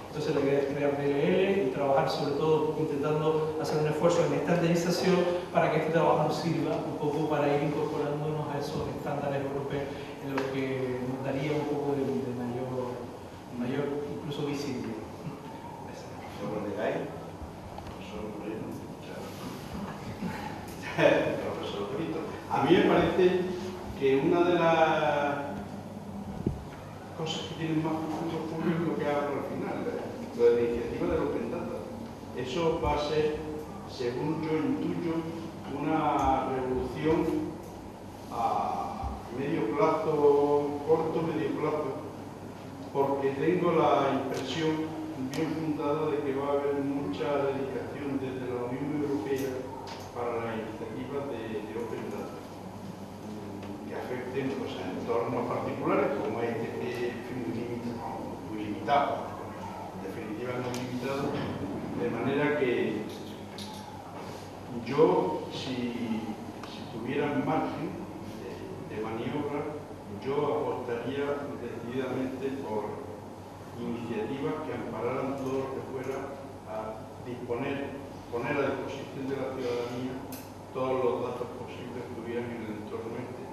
Entonces la idea es crear DLL y trabajar sobre todo intentando hacer un esfuerzo en estandarización para que este trabajo nos sirva un poco para ir incorporándonos a esos estándares europeos en lo que nos daría un poco de mayor incluso visibilidad. ¿Sobre qué hay? Profesor Brito. A mí me parece que una de las cosas que tienen más futuro público es lo que hago al final, lo de la iniciativa de Open Data. Eso va a ser, según yo intuyo, una revolución a medio plazo, corto medio plazo, porque tengo la impresión bien fundada de que va a haber mucha dedicación desde la Unión Europea para la iniciativa de Open Data, que afecten entornos particulares como este que es muy limitado, en definitiva no limitado, de manera que yo, si tuviera margen de maniobra, yo apostaría decididamente por iniciativas que ampararan todo lo que fuera a poner a disposición de la ciudadanía todos los datos posibles que hubieran en el entorno este.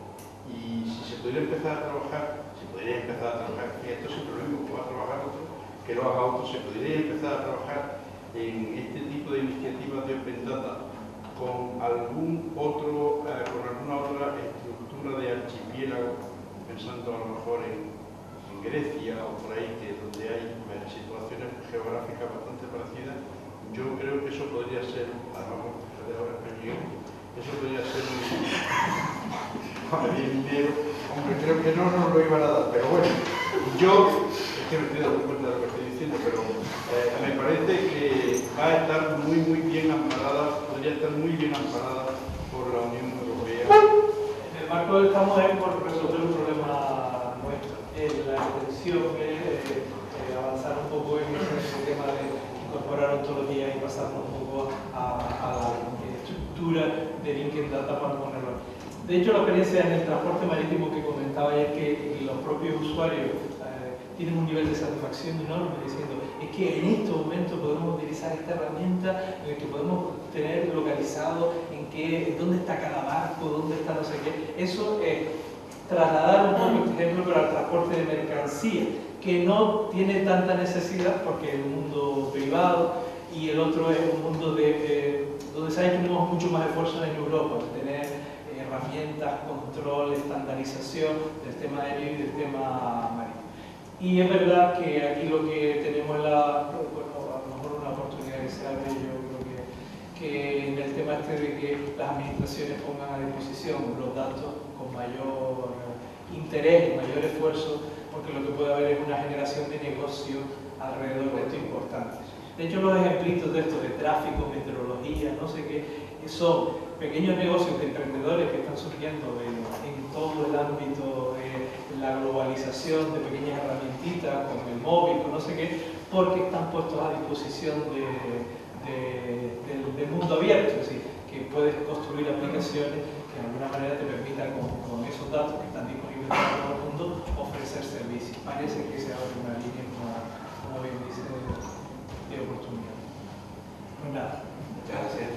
Y si se pudiera empezar a trabajar, y esto siempre lo mismo, que va a trabajar otro, que lo haga otro, se podría empezar a trabajar en este tipo de iniciativas de Open Data con alguna otra estructura de archipiélago, pensando a lo mejor en Grecia o por ahí, que donde hay situaciones geográficas bastante parecidas. Yo creo que eso podría ser, vamos, de ahora eso podría ser bien dinero, aunque creo que no nos lo iban a dar, pero bueno, yo es que me estoy dando cuenta de lo que estoy diciendo, pero me parece que va a estar muy bien amparada, podría estar muy bien amparada por la Unión Europea. En el marco del estamos es por resolver un problema nuestro. La intención es avanzar un poco en ese tema de incorporar ontología y pasarnos un poco a la estructura de LinkedIn Data para ponerlo. De hecho, la experiencia en el transporte marítimo que comentaba es que los propios usuarios tienen un nivel de satisfacción enorme diciendo es que en este momento podemos utilizar esta herramienta en la que podemos tener localizado dónde está cada barco, dónde está no sé qué. Eso es trasladar un poco este ejemplo para el transporte de mercancía, que no tiene tanta necesidad porque es un mundo privado y el otro es un mundo donde se ha hecho mucho más esfuerzo en Europa, de tener herramientas, control, estandarización del tema aéreo y del tema marítimo. Y es verdad que aquí lo que tenemos es a lo mejor una oportunidad que se abre, yo creo que en el tema de que las administraciones pongan a disposición los datos con mayor interés, mayor esfuerzo, porque lo que puede haber es una generación de negocio alrededor de esto importante. De hecho, los ejemplitos de esto, de tráfico, meteorología, no sé qué, son pequeños negocios de emprendedores que están surgiendo en todo el ámbito de la globalización, de pequeñas herramientitas, como el móvil, no sé qué, porque están puestos a disposición del mundo abierto, es decir, que puedes construir aplicaciones que de alguna manera te permitan con esos datos que están disponibles para todo el mundo ofrecer servicios. Parece que se abre una línea, como bien dice, de oportunidad. Pues nada, muchas gracias.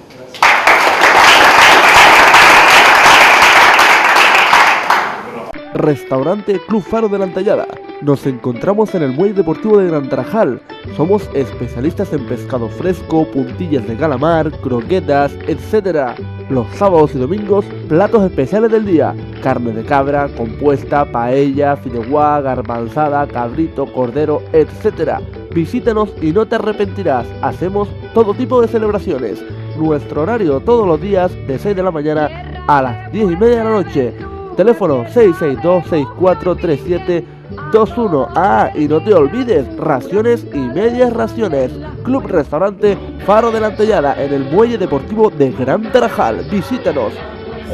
Restaurante Club Faro de la Antallada. Nos encontramos en el Muelle Deportivo de Gran Tarajal. Somos especialistas en pescado fresco, puntillas de calamar, croquetas, etc. Los sábados y domingos, platos especiales del día: carne de cabra, compuesta, paella, fideuá, garbanzada, cabrito, cordero, etc. Visítanos y no te arrepentirás. Hacemos todo tipo de celebraciones. Nuestro horario todos los días de 6 de la mañana a las 10:30 de la noche. Teléfono 662-643721. Ah, y no te olvides, raciones y medias raciones. Club Restaurante Faro de la Antellada, en el Muelle Deportivo de Gran Tarajal. Visítanos.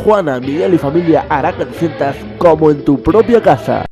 Juana, Miguel y familia hará que te sientas como en tu propia casa.